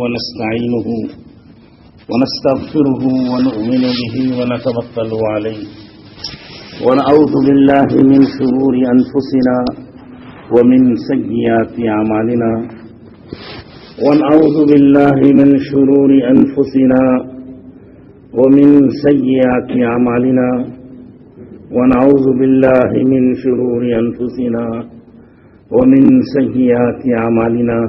ونستعينه ونستغفره ونؤمن به ونتوكل عليه ونعوذ بالله من شرور أنفسنا ومن سيئات أعمالنا ونعوذ بالله من شرور أنفسنا ومن سيئات أعمالنا ونعوذ بالله من شرور أنفسنا ومن سيئات أعمالنا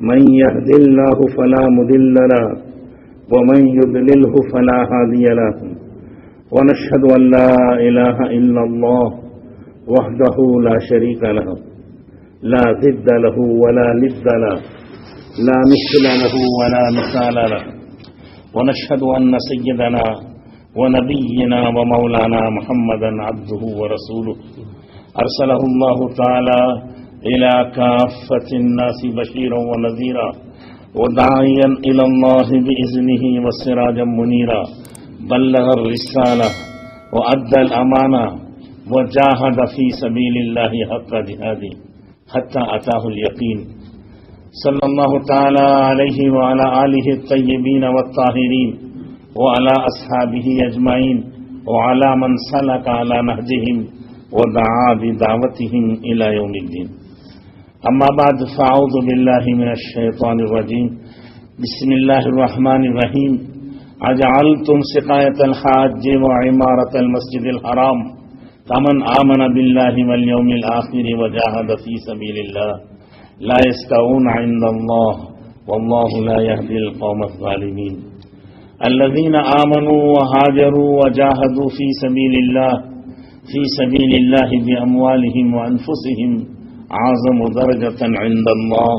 من يهد الله فلا مضل له ومن يضلله فلا هادي له ونشهد أن لا إله إلا الله وحده لا شريك له لا ضد له ولا ند له لا مثل له ولا مثال له ونشهد أن سيدنا ونبينا ومولانا محمدا عبده ورسوله أرسله الله تعالى إلى كافة الناس بشيرا ونذيرا وداعيا إلى الله بإذنه وسراجا منيرا بلغ الرسالة وأدى الأمانة وجاهد في سبيل الله حق جهاده حتى أتاه اليقين صلى الله تعالى عليه وعلى آله الطيبين والطاهرين وعلى أصحابه أجمعين وعلى من سلك على نهجهم ودعا بدعوتهم إلى يوم الدين أما بعد فأعوذ بالله من الشيطان الرجيم بسم الله الرحمن الرحيم أجعلتم سقاية الحاج وعمارة المسجد الحرام كمن آمن بالله واليوم الآخر وجاهد في سبيل الله لا يستوون عند الله والله لا يهدي القوم الظالمين الذين آمنوا وهاجروا وجاهدوا في سبيل الله بأموالهم وأنفسهم أعظم درجة عند الله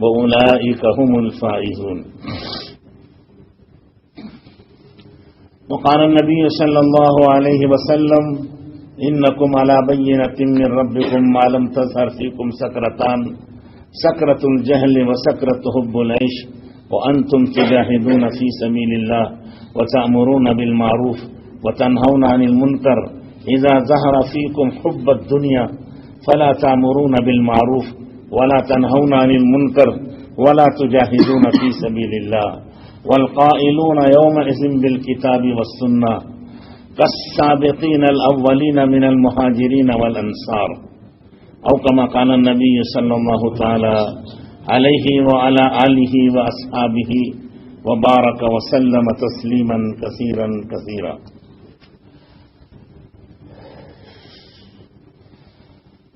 وأولئك هم الفائزون. وقال النبي صلى الله عليه وسلم إنكم على بينة من ربكم ما لم تظهر فيكم سكرتان سكرة الجهل وسكرة حب العيش وأنتم تجاهدون في سبيل الله وتأمرون بالمعروف وتنهون عن المنكر إذا ظهر فيكم حب الدنيا فلا تأمرون بالمعروف ولا تنهون عن المنكر ولا تجاهدون في سبيل الله والقائلون يومئذ بالكتاب والسنة كالسابقين الأولين من المهاجرين والأنصار أو كما قال النبي صلى الله تعالى عليه وعلى آله وأصحابه وبارك وسلم تسليما كثيرا كثيرا.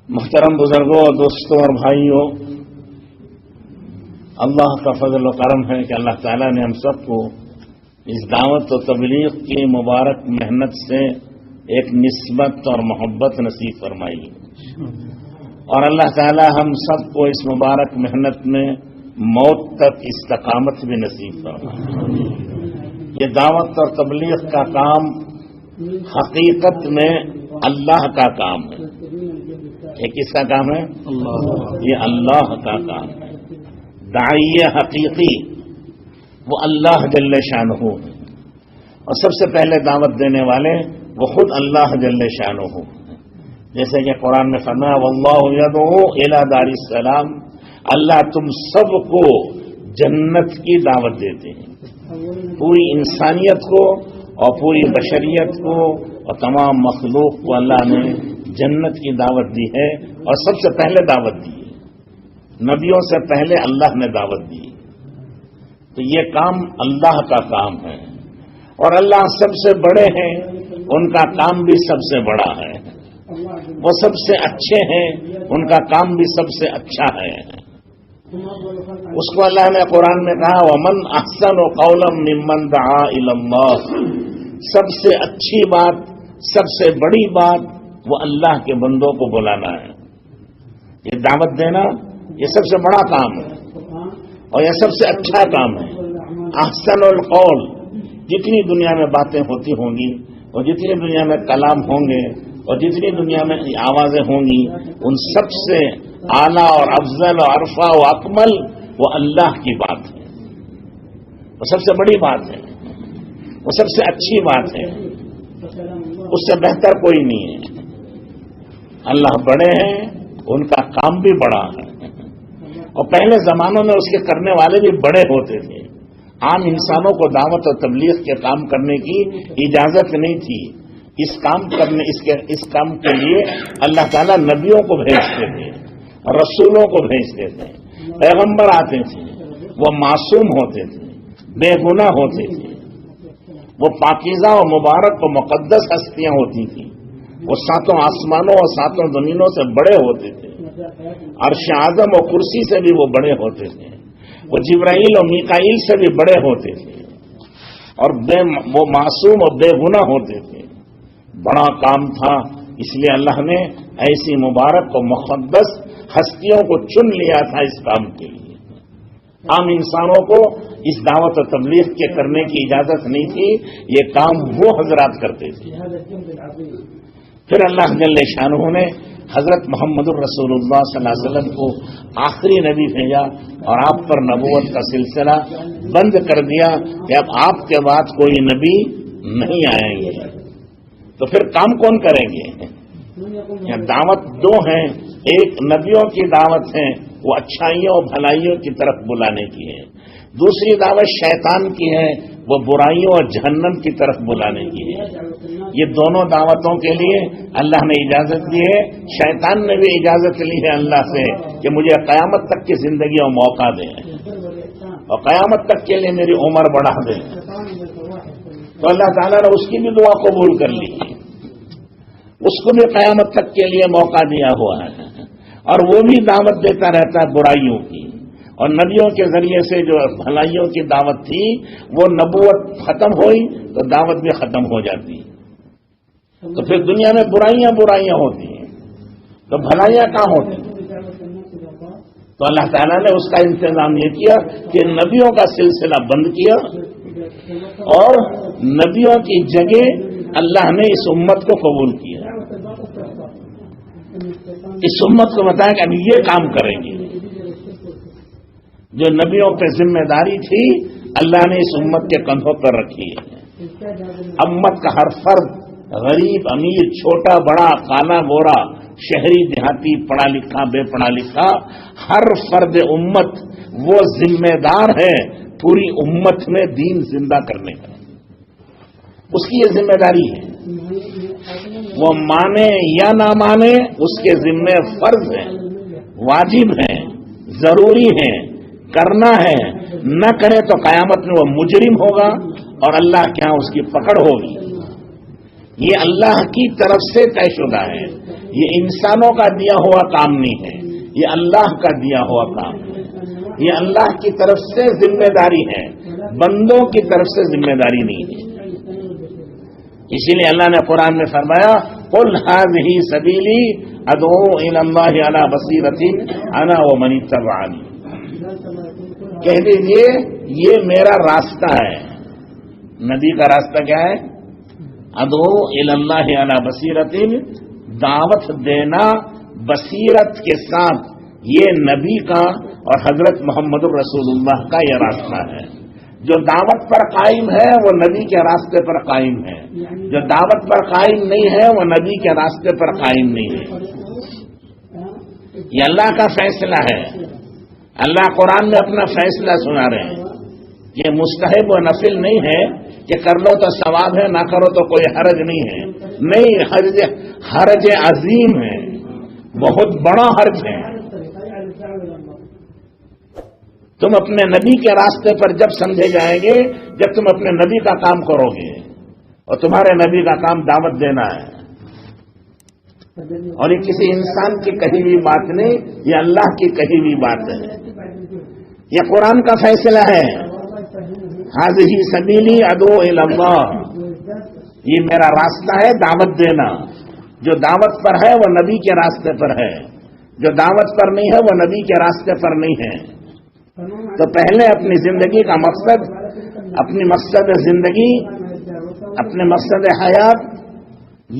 محترم بزرگوں اور دوستوں اور بھائیوں، اللہ کا فضل و کرم ہے کہ اللہ تعالیٰ نے ہم سب کو اس دعوت و تبلیغ کی مبارک محنت سے ایک نسبت اور محبت نصیب فرمائی، اور اللہ تعالیٰ ہم سب کو اس مبارک محنت میں موت تک استقامت بھی نصیب فرمائے. یہ دعوت اور تبلیغ کا کام حقیقت میں اللہ کا کام ہے. یہ کس کا کام ہے؟ یہ اللہ کا کام ہے. داعی حقیقی وہ اللہ جل شانہ ہے، اور سب سے پہلے دعوت دینے والے وہ خود اللہ جل شانہ ہے. جیسے کہ قرآن میں فرمایا واللہ یدعو الی دار السلام، اللہ تم سب کو جنت کی دعوت دیتے ہیں. پوری انسانیت کو اور پوری بشریت کو اور تمام مخلوق کو اللہ نے جنت کی دعوت دی ہے، اور سب سے پہلے دعوت دی ہے. نبیوں سے پہلے اللہ نے دعوت دی. تو یہ کام اللہ کا کام ہے، اور اللہ سب سے بڑے ہیں، ان کا کام بھی سب سے بڑا ہے. وہ سب سے اچھے ہیں، ان کا کام بھی سب سے اچھا ہے. اس کو اللہ نے قرآن میں کہا وَمَنْ أَحْسَنُ قَوْلًا مِّمَّنْ دَعَا إِلَى اللَّهِ، سب سے اچھی بات، سب سے بڑی بات وہ اللہ کے بندوں کو بلانا ہے. یہ دعوت دینا یہ سب سے بڑا کام ہے، اور یہ سب سے اچھا کام ہے. احسن القول، جتنی دنیا میں باتیں ہوتی ہوں گی اور جتنی دنیا میں کلام ہوں گے اور جتنی دنیا میں آوازیں ہوں گی، ان سب سے اعلیٰ اور افضل اور ارفع و اکمل وہ اللہ کی بات ہے. وہ سب سے بڑی بات ہے، وہ سب سے اچھی بات ہے، اس سے بہتر کوئی نہیں ہے. اللہ بڑے ہیں، ان کا کام بھی بڑا ہے. اور پہلے زمانوں میں اس کے کرنے والے بھی بڑے ہوتے تھے. عام انسانوں کو دعوت اور تبلیغ کے کام کرنے کی اجازت نہیں تھی. اس کام کے لیے اللہ تعالیٰ نبیوں کو بھیجتے تھے، رسولوں کو بھیجتے تھے. پیغمبر آتے تھے، وہ معصوم ہوتے تھے، بے گناہ ہوتے تھے، وہ پاکیزہ و مبارک و مقدس ہستیاں ہوتی تھیں. وہ ساتوں آسمانوں اور ساتوں زمینوں سے بڑے ہوتے تھے. عرش اعظم اور کرسی سے بھی وہ بڑے ہوتے تھے. وہ جبرائیل اور میکائیل سے بھی بڑے ہوتے تھے، اور وہ معصوم اور بے گناہ ہوتے تھے. بڑا کام تھا، اس لیے اللہ نے ایسی مبارک اور مقدس ہستیوں کو چن لیا تھا اس کام کے لیے. عام انسانوں کو اس دعوت و تبلیغ کے کرنے کی اجازت نہیں تھی. یہ کام وہ حضرات کرتے تھے. پھر اللہ جل شانہ نے حضرت محمد الرسول اللہ صلی اللہ علیہ وسلم کو آخری نبی بھیجا اور آپ پر نبوت کا سلسلہ بند کر دیا کہ اب آپ کے بعد کوئی نبی نہیں آئیں گے. تو پھر کام کون کریں گے؟ دعوت دو ہیں. ایک نبیوں کی دعوت ہے، وہ اچھائیوں اور بھلائیوں کی طرف بلانے کی ہے. دوسری دعوت شیطان کی ہے، وہ برائیوں اور جہنم کی طرف بلانے کی ہے. یہ دونوں دعوتوں کے لیے اللہ نے اجازت دی ہے. شیطان نے بھی اجازت لی ہے اللہ سے کہ مجھے قیامت تک کی زندگی اور موقع دیں اور قیامت تک کے لیے میری عمر بڑھا دیں. تو اللہ تعالیٰ نے اس کی بھی دعا قبول کر لی. اس کو بھی قیامت تک کے لیے موقع دیا ہوا ہے، اور وہ بھی دعوت دیتا رہتا ہے برائیوں کی. اور نبیوں کے ذریعے سے جو بھلائیوں کی دعوت تھی، وہ نبوت ختم ہوئی تو دعوت بھی ختم ہو جاتی. تو پھر دنیا میں برائیاں ہوتی ہیں، تو بھلائیاں کہاں ہوتی ہیں؟ تو اللہ تعالیٰ نے اس کا انتظام یہ کیا کہ نبیوں کا سلسلہ بند کیا، اور نبیوں کی جگہ اللہ نے اس امت کو قبول کیا. اس امت کو بتایا کہ اب یہ کام کریں گے. جو نبیوں پہ ذمہ داری تھی اللہ نے اس امت کے کندھوں پر رکھی ہے. امت کا ہر فرد، غریب امیر، چھوٹا بڑا، کالا گورا، شہری دیہاتی، پڑھا لکھا بے پڑھا لکھا، ہر فرد امت وہ ذمہ دار ہے پوری امت میں دین زندہ کرنے کا. اس کی یہ ذمہ داری ہے. وہ مانے یا نہ مانے اس کے ذمہ فرض ہے، واجب ہے، ضروری ہے، کرنا ہے. نہ کرے تو قیامت میں وہ مجرم ہوگا اور اللہ کے ہاں اس کی پکڑ ہوگی. یہ اللہ کی طرف سے طے شدہ ہے. یہ انسانوں کا دیا ہوا کام نہیں ہے، یہ اللہ کا دیا ہوا کام ہے. یہ اللہ کی طرف سے ذمہ داری ہے، بندوں کی طرف سے ذمہ داری نہیں ہے. اسی لیے اللہ نے قرآن میں فرمایا قل هذه سبیلی ادعو الی اللہ علی بصیرۃ انا ومن اتبعنی. کہہ دیجیے یہ میرا راستہ ہے. نبی کا راستہ کیا ہے؟ ادعو الی اللہ علی بصیرۃ، دعوت دینا بصیرت کے ساتھ. یہ نبی کا اور حضرت محمد الرسول اللہ کا یہ راستہ ہے. جو دعوت پر قائم ہے وہ نبی کے راستے پر قائم ہے، جو دعوت پر قائم نہیں ہے وہ نبی کے راستے پر قائم نہیں ہے. یہ اللہ کا فیصلہ ہے. اللہ قرآن میں اپنا فیصلہ سنا رہے ہیں. یہ مستحب و نفل نہیں ہے کہ کر لو تو ثواب ہے، نہ کرو تو کوئی حرج نہیں ہے. نہیں، حرج عظیم ہے، بہت بڑا حرج ہے. تم اپنے نبی کے راستے پر جب سمجھے جائیں گے جب تم اپنے نبی کا کام کرو گے، اور تمہارے نبی کا کام دعوت دینا ہے. اور یہ کسی انسان کی کہی ہوئی بات نہیں، یہ اللہ کی کہی ہوئی بات ہے. یہ قرآن کا فیصلہ ہے. ھذہ سبیلی ادعو الی اللہ، یہ میرا راستہ ہے دعوت دینا. جو دعوت پر ہے وہ نبی کے راستے پر ہے، جو دعوت پر نہیں ہے وہ نبی کے راستے پر نہیں ہے. تو پہلے اپنی زندگی کا مقصد، اپنی مقصد زندگی، اپنے مقصد حیات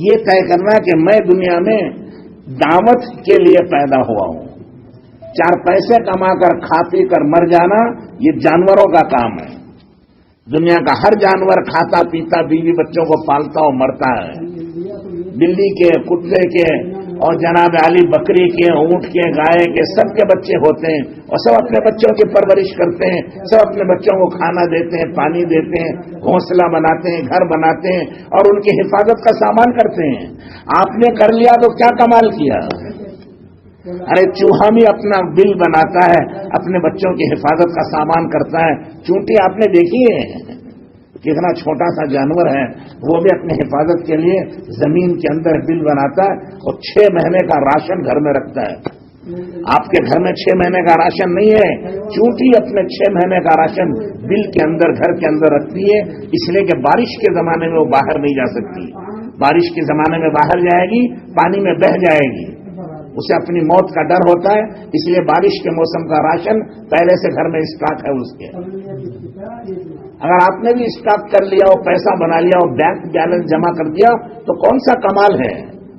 یہ طے کرنا کہ میں دنیا میں دعوت کے لیے پیدا ہوا ہوں. 4 پیسے کما کر کھا پی کر مر جانا یہ جانوروں کا کام ہے. دنیا کا ہر جانور کھاتا پیتا بیوی بچوں کو پالتا اور مرتا ہے. بلی کے، کتے کے، اور جناب علی بکری کے، اونٹ کے، گائے کے، سب کے بچے ہوتے ہیں اور سب اپنے بچوں کی پرورش کرتے ہیں، سب اپنے بچوں کو کھانا دیتے ہیں، پانی دیتے ہیں، گھونسلہ بناتے ہیں، گھر بناتے ہیں اور ان کی حفاظت کا سامان کرتے ہیں۔ آپ نے کر لیا تو کیا کمال کیا؟ ارے چوہا بھی اپنا بل بناتا ہے، اپنے بچوں کی حفاظت کا سامان کرتا ہے۔ چونٹی آپ نے دیکھی ہے، کتنا چھوٹا سا جانور ہے، وہ بھی اپنی حفاظت کے لیے زمین کے اندر بل بناتا ہے اور 6 مہینے کا راشن گھر میں رکھتا ہے۔ آپ کے گھر میں 6 مہینے کا راشن نہیں ہے، چونٹی اپنے 6 مہینے کا راشن بل کے اندر گھر کے اندر رکھتی ہے، اس لیے کہ بارش کے زمانے میں وہ باہر نہیں جا سکتی۔ بارش کے زمانے میں باہر جائے گی، پانی میں بہہ جائے گی، اسے اپنی موت کا ڈر ہوتا ہے، اس لیے بارش کے موسم کا راشن پہلے سے گھر میں اسٹاک ہے اس کے۔ اگر آپ نے بھی اسٹاک کر لیا اور پیسہ بنا لیا اور بینک بیلنس جمع کر دیا تو کون سا کمال ہے؟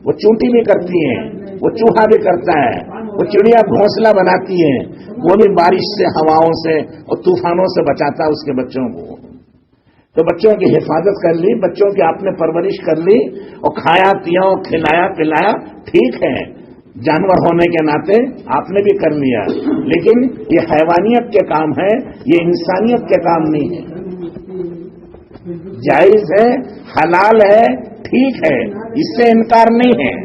وہ چونٹی بھی کرتی ہے، وہ چوہا بھی کرتا ہے، وہ چڑیا گھونسلہ بناتی ہے، وہ بھی بارش سے، ہواؤں سے اور طوفانوں سے بچاتا ہے اس کے بچوں کو۔ تو بچوں کی حفاظت کر لی، بچوں کی آپ نے پرورش کر لی اور کھایا پیا اور کھلایا پلایا، ٹھیک ہے، جانور ہونے کے ناطے آپ نے بھی کر لیا، لیکن یہ حیوانیت کے کام ہے، یہ انسانیت کے کام نہیں ہے۔ جائز ہے، حلال ہے، ٹھیک ہے، اس سے انکار نہیں ہے،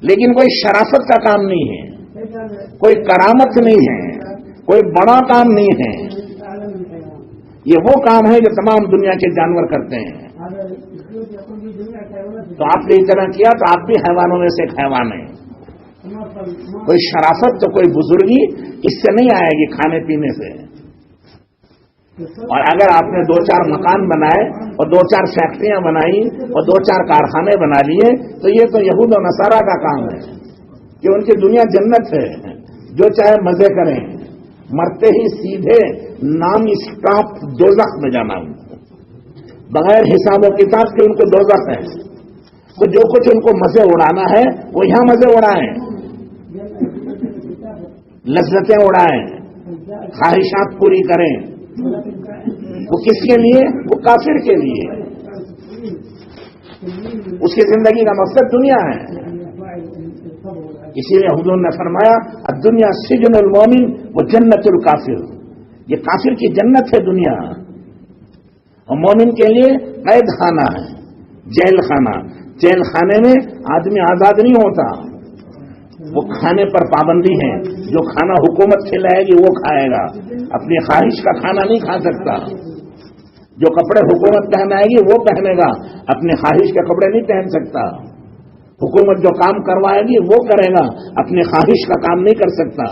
لیکن کوئی شرافت کا کام نہیں ہے، کوئی کرامت نہیں ہے، کوئی بڑا کام نہیں ہے۔ یہ وہ کام ہے جو تمام دنیا کے جانور کرتے ہیں۔ تو آپ نے اتنا کیا تو آپ بھی حیوانوں میں سے ایک حیوان ہیں۔ کوئی شرافت تو کوئی بزرگی اس سے نہیں آئے گی کھانے پینے سے۔ اور اگر آپ نے 2-4 مکان بنائے اور 2-4 فیکٹریاں بنائی اور 2-4 کارخانے بنا لیے تو یہ تو یہود و نصارہ کا کام ہے کہ ان کی دنیا جنت ہے، جو چاہے مزے کریں، مرتے ہی سیدھے نام اسٹاپ دوزخ میں جانا، بغیر حساب و کتاب کے ان کو دوزخ ہے۔ تو جو کچھ ان کو مزے اڑانا ہے وہ یہاں مزے اڑائیں، لذتیں اڑائیں، خواہشات پوری کریں۔ وہ کس کے لیے؟ وہ کافر کے لیے۔ اس کی زندگی کا مقصد دنیا ہے۔ اسی لیے حضور نے فرمایا الدنیا سجن المومن و جنت الکافر، یہ کافر کی جنت ہے دنیا، اور مومن کے لیے قید خانہ ہے، جیل خانہ۔ جیل خانے میں آدمی آزاد نہیں ہوتا، وہ کھانے پر پابندی ہے، جو کھانا حکومت کھلائے گی وہ کھائے گا، اپنی خواہش کا کھانا نہیں کھا سکتا۔ جو کپڑے حکومت پہنائے گی وہ پہنے گا، اپنی خواہش کے کپڑے نہیں پہن سکتا۔ حکومت جو کام کروائے گی وہ کرے گا، اپنی خواہش کا کام نہیں کر سکتا۔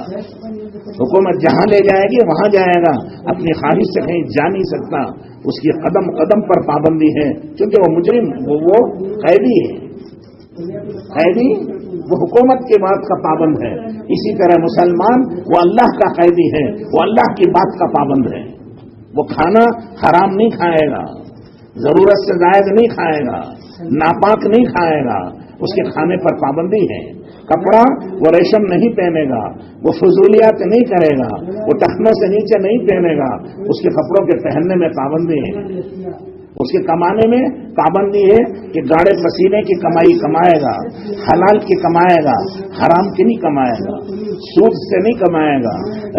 حکومت جہاں لے جائے گی وہاں جائے گا، اپنی خواہش سے کہیں جا نہیں سکتا۔ اس کی قدم قدم پر پابندی ہے، کیونکہ وہ مجرم، وہ قیدی ہے، قیدی وہ حکومت کی بات کا پابند ہے۔ اسی طرح مسلمان وہ اللہ کا قیدی ہے، وہ اللہ کی بات کا پابند ہے۔ وہ کھانا حرام نہیں کھائے گا، ضرورت سے زائد نہیں کھائے گا، ناپاک نہیں کھائے گا، اس کے کھانے پر پابندی ہے۔ کپڑا وہ ریشم نہیں پہنے گا، وہ فضولیات نہیں کرے گا، وہ ٹخنوں سے نیچے نہیں پہنے گا، اس کے کپڑوں کے پہننے میں پابندی ہے۔ اس کے کمانے میں پابندی ہے کہ گاڑے پسینے کی کمائی کمائے گا، حلال کی کمائے گا، حرام کی نہیں کمائے گا، سود سے نہیں کمائے گا،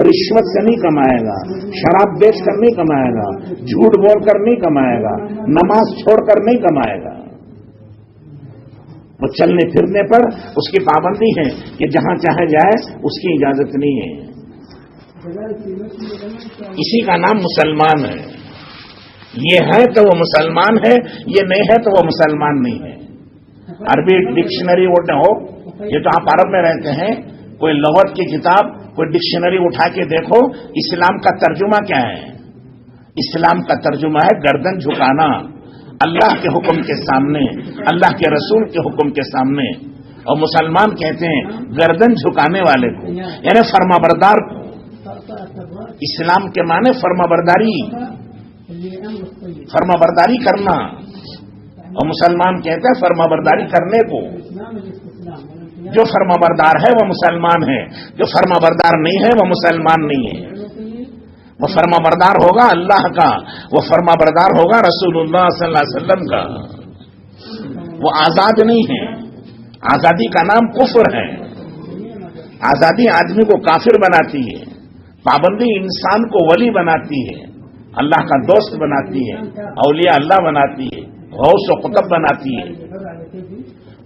رشوت سے نہیں کمائے گا، شراب بیچ کر نہیں کمائے گا، جھوٹ بول کر نہیں کمائے گا، نماز چھوڑ کر نہیں کمائے گا۔ وہ چلنے پھرنے پر اس کی پابندی ہے کہ جہاں چاہے جائے، اس کی اجازت نہیں ہے۔ اسی کا نام مسلمان ہے۔ یہ ہے تو وہ مسلمان ہے، یہ نہیں ہے تو وہ مسلمان نہیں ہے۔ عربی ڈکشنری ہو، یہ تو آپ عرب میں رہتے ہیں، کوئی لغت کی کتاب، کوئی ڈکشنری اٹھا کے دیکھو، اسلام کا ترجمہ کیا ہے؟ اسلام کا ترجمہ ہے گردن جھکانا اللہ کے حکم کے سامنے، اللہ کے رسول کے حکم کے سامنے۔ اور مسلمان کہتے ہیں گردن جھکانے والے کو، یعنی فرما بردار کو۔ اسلام کے معنی فرما برداری، فرما برداری کرنا، اور مسلمان کہتے ہیں فرما برداری کرنے کو۔ جو فرما بردار ہے وہ مسلمان ہے، جو فرما بردار نہیں ہے وہ مسلمان نہیں ہے۔ وہ فرما بردار ہوگا اللہ کا، وہ فرما بردار ہوگا رسول اللہ صلی اللہ علیہ وسلم کا۔ وہ آزاد نہیں ہے، آزادی کا نام کفر ہے. آزادی آدمی کو کافر بناتی ہے. پابندی انسان کو ولی بناتی ہے، اللہ کا دوست بناتی ہے، اولیاء اللہ بناتی ہے، غوث و قطب بناتی ہے،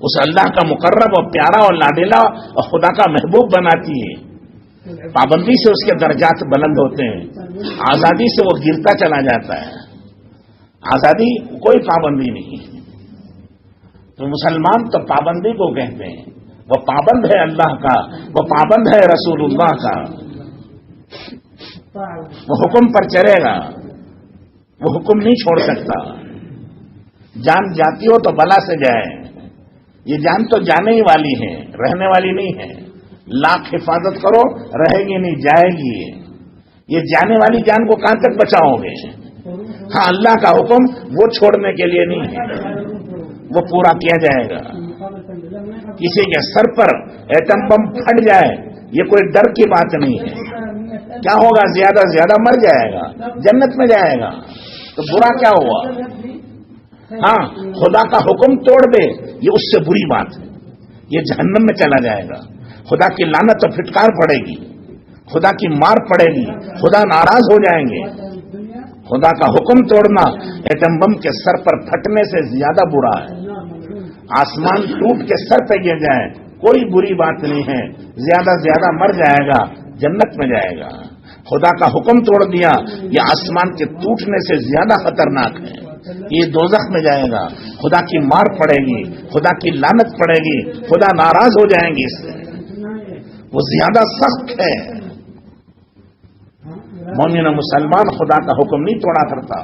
اس اللہ کا مقرب اور پیارا اور لاڈلا اور خدا کا محبوب بناتی ہے. پابندی سے اس کے درجات بلند ہوتے ہیں، آزادی سے وہ گرتا چلا جاتا ہے. آزادی کوئی پابندی نہیں. تو مسلمان تو پابندی کو کہتے ہیں. وہ پابند ہے اللہ کا، وہ پابند ہے رسول اللہ کا. وہ حکم پر چلے گا، وہ حکم نہیں چھوڑ سکتا. جان جاتی ہو تو بلا سے جائے. یہ جان تو جانے ہی والی ہے، رہنے والی نہیں ہے. لاکھ حفاظت کرو رہے گی نہیں، جائے گی. یہ جانے والی جان کو کہاں تک بچاؤ گے؟ ہاں، اللہ کا حکم وہ چھوڑنے کے لیے نہیں ہے، وہ پورا کیا جائے گا. کسی کے سر پر ایٹم بم پھٹ جائے یہ کوئی ڈر کی بات نہیں ہے. کیا ہوگا؟ زیادہ سے زیادہ مر جائے گا، جنت میں جائے گا. تو برا کیا ہوا؟ ہاں، خدا کا حکم توڑ دے یہ اس سے بری بات ہے، یہ جہنم میں چلا جائے گا. خدا کی لعنت اور پھٹکار پڑے گی، خدا کی مار پڑے گی، خدا ناراض ہو جائیں گے. خدا کا حکم توڑنا ایٹم بم کے سر پر پھٹنے سے زیادہ برا ہے. آسمان ٹوٹ کے سر پہ گر جائے کوئی بری بات نہیں ہے، زیادہ سے زیادہ مر جائے گا، جنت میں جائے گا. خدا کا حکم توڑ دیا یہ آسمان کے ٹوٹنے سے زیادہ خطرناک ہے، یہ دوزخ میں جائے گا. خدا کی مار پڑے گی، خدا کی لعنت پڑے گی، خدا ناراض ہو جائیں گے. اس سے وہ زیادہ سخت ہے. مومن و مسلمان خدا کا حکم نہیں توڑا کرتا.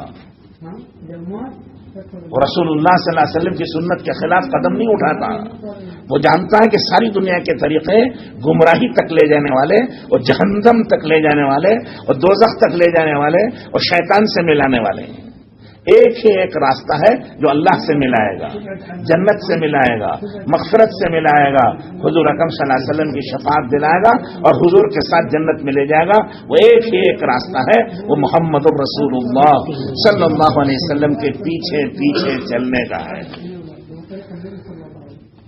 وہ رسول اللہ صلی اللہ علیہ وسلم کی سنت کے خلاف قدم نہیں اٹھاتا. وہ جانتا ہے کہ ساری دنیا کے طریقے گمراہی تک لے جانے والے اور جہنم تک لے جانے والے اور دوزخ تک لے جانے والے اور شیطان سے ملانے والے ہیں. ایک ہی ایک راستہ ہے جو اللہ سے ملائے گا، جنت سے ملائے گا، مغفرت سے ملائے گا، حضور اکرم صلی اللہ علیہ وسلم کی شفاعت دلائے گا اور حضور کے ساتھ جنت میں لے جائے گا. وہ ایک ہی ایک راستہ ہے، وہ محمد الرسول اللہ صلی اللہ علیہ وسلم کے پیچھے پیچھے چلنے کا ہے.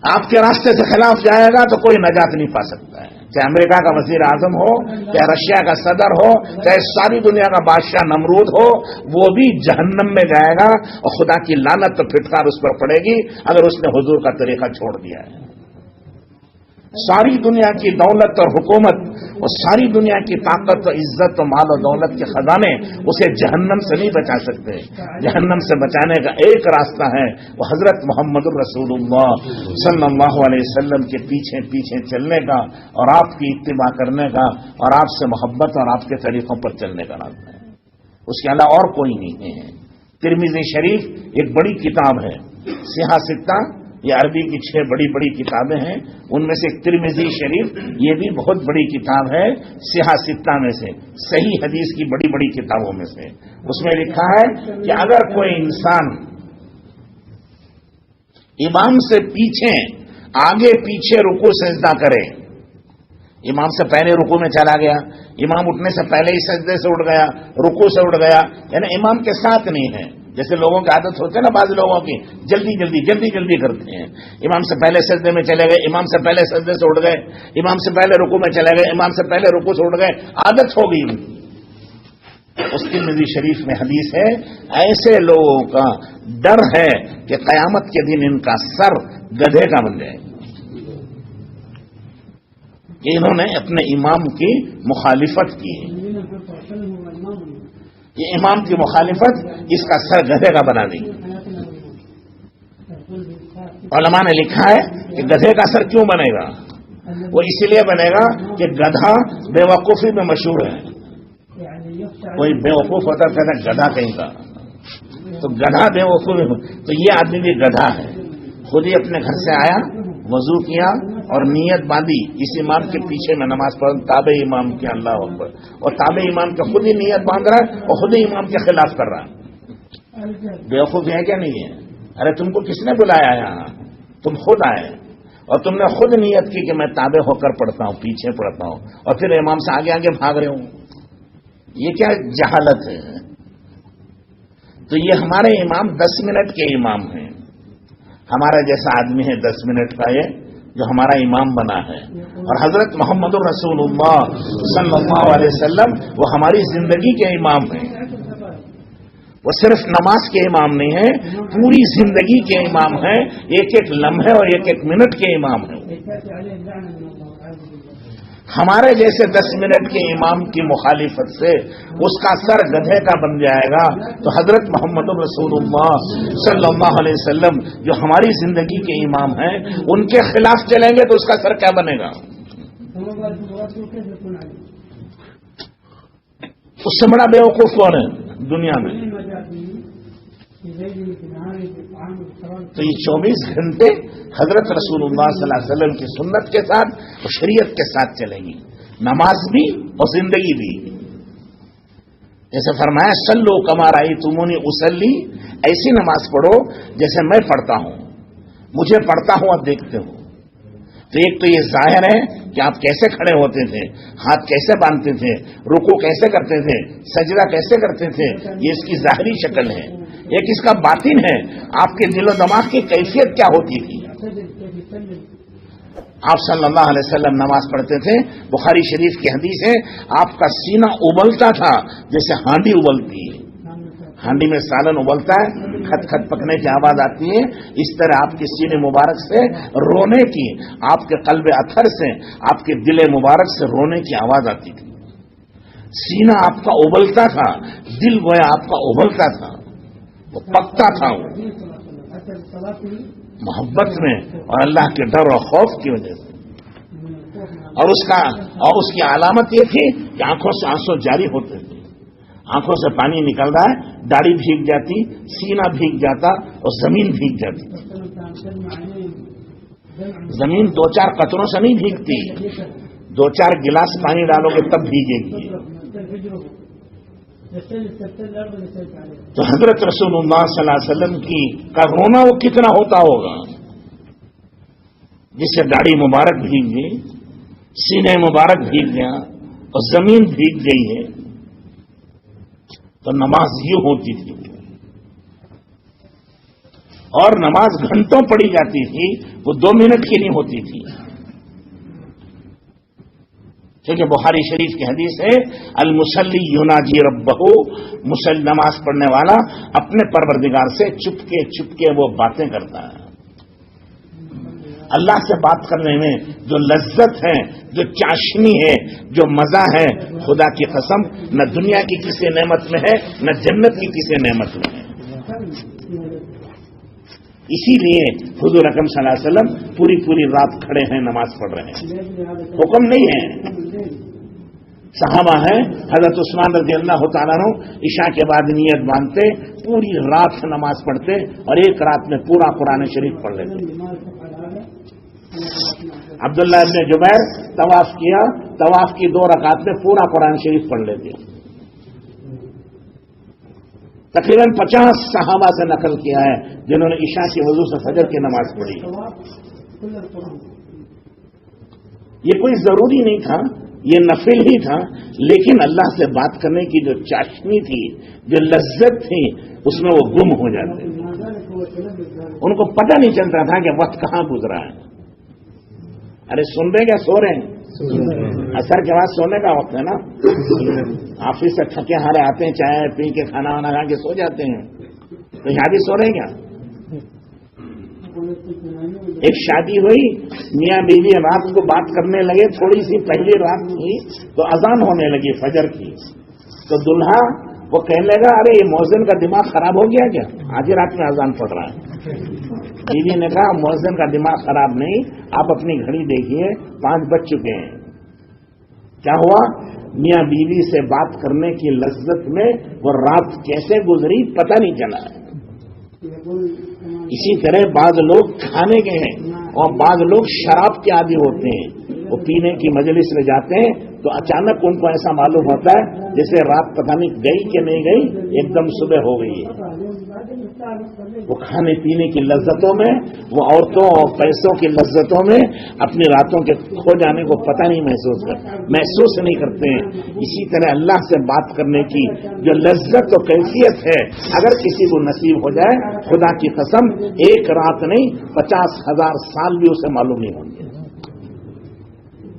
آپ کے راستے سے خلاف جائے گا تو کوئی نجات نہیں پا سکتا ہے. چاہے امریکہ کا وزیر اعظم ہو، چاہے رشیا کا صدر ہو، چاہے ساری دنیا کا بادشاہ نمرود ہو، وہ بھی جہنم میں جائے گا اور خدا کی لعنت تو پھٹکار اس پر پڑے گی اگر اس نے حضور کا طریقہ چھوڑ دیا ہے. ساری دنیا کی دولت اور حکومت اور ساری دنیا کی طاقت و عزت و مال و دولت کے خزانے اسے جہنم سے نہیں بچا سکتے. جہنم سے بچانے کا ایک راستہ ہے، وہ حضرت محمد الرسول اللہ صلی اللہ علیہ وسلم کے پیچھے پیچھے چلنے کا اور آپ کی اتباع کرنے کا اور آپ سے محبت اور آپ کے طریقوں پر چلنے کا راستہ ہے. اس کے علاوہ اور کوئی نہیں ہے. ترمذی شریف ایک بڑی کتاب ہے. سیاہ ستہ یہ عربی کی 6 بڑی بڑی کتابیں ہیں، ان میں سے ایک ترمذی شریف یہ بھی بہت بڑی کتاب ہے. سیاہ ستہ میں سے صحیح حدیث کی بڑی بڑی کتابوں میں سے. اس میں لکھا ہے کہ اگر کوئی انسان امام سے پیچھے آگے پیچھے رکوع سجدہ کرے، امام سے پہلے رکوع میں چلا گیا، امام اٹھنے سے پہلے ہی سجدے سے اٹھ گیا، رکوع سے اٹھ گیا، یعنی امام کے ساتھ نہیں ہے. جیسے لوگوں کی عادت ہوتی ہے نا، بعض لوگوں کی جلدی جلدی جلدی جلدی کرتے ہیں. امام سے پہلے سجدے میں چلے گئے، امام سے پہلے سجدے سے اٹھ گئے، امام سے پہلے رکوع میں چلے گئے، امام سے پہلے رکوع سے اٹھ گئے، عادت ہو گئی ان کی. اس ترمذی شریف میں حدیث ہے، ایسے لوگوں کا ڈر ہے کہ قیامت کے دن ان کا سر گدھے کا بن جائے گا کہ انہوں نے اپنے امام کی مخالفت کی. یہ امام کی مخالفت اس کا سر گدھے کا بنا دی. علماء نے لکھا ہے کہ گدھے کا سر کیوں بنے گا؟ وہ اس لیے بنے گا کہ گدھا بے وقوفی میں مشہور ہے. کوئی بے وقوف ہوتا ہے کہتا ہے گدھا کہیں کا، تو گدھا بے وقوف، تو یہ آدمی بھی گدھا ہے. خود ہی اپنے گھر سے آیا، وضو کیا اور نیت باندھی اس امام کے پیچھے میں نماز پڑھ، تابع امام کے، اللہ اکبر، اور تابع امام کے خود ہی نیت باندھ رہا ہے اور خود ہی امام کے خلاف کر رہا ہے. بیوقوف ہے کیا نہیں ہے؟ ارے تم کو کس نے بلایا یہاں؟ تم خود آئے اور تم نے خود نیت کی کہ میں تابع ہو کر پڑھتا ہوں، پیچھے پڑھتا ہوں، اور پھر امام سے آگے آگے بھاگ رہے ہوں. یہ کیا جہالت ہے؟ تو یہ ہمارے امام 10 منٹ کے امام ہیں. ہمارا جیسا آدمی ہے 10 منٹ کا یہ، جو ہمارا امام بنا ہے، اور حضرت محمد الرسول اللہ صلی اللہ علیہ وسلم وہ ہماری زندگی کے امام ہیں. وہ صرف نماز کے امام نہیں ہیں، پوری زندگی کے امام ہیں، ایک ایک لمحے اور ایک ایک منٹ کے امام ہیں. ہمارے جیسے 10 منٹ کے امام کی مخالفت سے اس کا سر گدھے کا بن جائے گا، تو حضرت محمد رسول اللہ صلی اللہ علیہ وسلم جو ہماری زندگی کے امام ہیں ان کے خلاف چلیں گے تو اس کا سر کیا بنے گا؟ اس سے بڑا بیوقوف کون ہے دنیا میں؟ تو یہ 24 گھنٹے حضرت رسول اللہ صلی اللہ علیہ وسلم کی سنت کے ساتھ اور شریعت کے ساتھ چلیں گی، نماز بھی اور زندگی بھی. جیسے فرمایا صلو کما رأیتمونی اصلی، ایسی نماز پڑھو جیسے میں پڑھتا ہوں، مجھے پڑھتا ہوں اور دیکھتے ہوں. تو ایک تو یہ ظاہر ہے کہ آپ کیسے کھڑے ہوتے تھے، ہاتھ کیسے باندھتے تھے، رکوع کیسے کرتے تھے، سجدہ کیسے کرتے تھے، یہ اس کی ظاہری شکل ہے. ایک اس کا باطن ہے، آپ کے دل و دماغ کی کیفیت کیا ہوتی تھی. آپ صلی اللہ علیہ وسلم نماز پڑھتے تھے، بخاری شریف کی حدیث ہے، آپ کا سینہ ابلتا تھا جیسے ہانڈی ابلتی ہے. ہانڈی میں سالن ابلتا ہے، کھٹ کھٹ پکنے کی آواز آتی ہے، اس طرح آپ کے سینے مبارک سے رونے کی، آپ کے قلب اثر سے، آپ کے دل مبارک سے رونے کی آواز آتی تھی. سینہ آپ کا ابلتا تھا، دل گویا آپ کا ابلتا تھا، وہ پکتا تھا محبت میں اور اللہ کے ڈر اور خوف کی وجہ سے. اور اس کی علامت یہ تھی کہ آنکھوں سے آنسو جاری ہوتے تھے، آنکھوں سے پانی نکل رہا ہے، داڑھی بھیگ جاتی، سینہ بھیگ جاتا اور زمین بھیگ جاتی. زمین 2-4 قطروں سے نہیں بھیگتی، 2-4 گلاس پانی ڈالو گے تب بھیگے گی. تو حضرت رسول اللہ صلی اللہ علیہ وسلم کا رونا وہ کتنا ہوتا ہوگا، جس سے داڑھی مبارک بھیگ گئی، سینے مبارک بھیگ گیا اور زمین بھیگ گئی ہے. تو نماز یہ ہوتی تھی، اور نماز گھنٹوں پڑھی جاتی تھی، وہ 2 منٹ کی نہیں ہوتی تھی. کیونکہ بخاری شریف کی حدیث ہے المصلی یناجی ربہ، نماز پڑھنے والا اپنے پروردگار سے چپکے چپکے وہ باتیں کرتا ہے. اللہ سے بات کرنے میں جو لذت ہے، جو چاشنی ہے، جو مزہ ہے، خدا کی قسم نہ دنیا کی کسی نعمت میں ہے، نہ جنت کی کسی نعمت میں ہے. اسی لیے حضور اکرم صلی اللہ علیہ وسلم پوری رات کھڑے ہیں، نماز پڑھ رہے ہیں. حکم نہیں ہے. صحابہ ہیں، حضرت عثمان رضی اللہ تعالیٰ عنہ عشاء کے بعد نیت باندھتے، پوری رات نماز پڑھتے اور ایک رات میں پورا قرآن شریف پڑھ لیتے. عبداللہ ابن جبیر طواف کیا، طواف کی 2 رکعت میں پورا قرآن شریف پڑھ لیتے. تقریباً 50 صحابہ سے نقل کیا ہے جنہوں نے عشاء کی وضو سے فجر کی نماز پڑھی. یہ کوئی ضروری نہیں تھا، یہ نفل ہی تھا، لیکن اللہ سے بات کرنے کی جو چاشنی تھی، جو لذت تھی، اس میں وہ گم ہو جاتے. ان کو پتہ نہیں چلتا تھا کہ وقت کہاں گزرا ہے. ارے سن رہے کیا سو رہے ہیں؟ اثر کے بعد سونے کا وقت ہے نا. آفس سے تھکے ہارے آتے ہیں، چائے پی کے کھانا وانا کھا کے سو جاتے ہیں. تو یہاں بھی سو رہے ہیں کیا؟ ایک شادی ہوئی، میاں بیوی رات کو بات کرنے لگے، تھوڑی سی پہلی رات ہوئی تو اذان ہونے لگی فجر کی. تو دلہا وہ کہنے لگا ارے یہ مؤذن کا دماغ خراب ہو گیا کیا، آج رات میں اذان پڑھ رہا ہے. بیوی نے کہا مؤذن کا دماغ خراب نہیں، آپ اپنی گھڑی دیکھیے 5 بج چکے ہیں. کیا ہوا؟ میاں بیوی سے بات کرنے کی لذت میں وہ رات کیسے گزری پتہ نہیں چلا. اسی طرح بعض لوگ کھانے کے ہیں اور بعض لوگ شراب کے عادی ہوتے ہیں. وہ پینے کی مجلس میں جاتے ہیں تو اچانک ان کو ایسا معلوم ہوتا ہے جیسے رات پتہ نہیں گئی کہ نہیں گئی، ایک دم صبح ہو گئی ہے. وہ کھانے پینے کی لذتوں میں، وہ عورتوں اور پیسوں کی لذتوں میں اپنی راتوں کے کھو جانے کو پتہ نہیں محسوس نہیں کرتے ہیں. اسی طرح اللہ سے بات کرنے کی جو لذت و کیفیت ہے، اگر کسی کو نصیب ہو جائے، خدا کی قسم ایک رات نہیں 50,000 سال بھی اسے معلوم نہیں ہوں گے.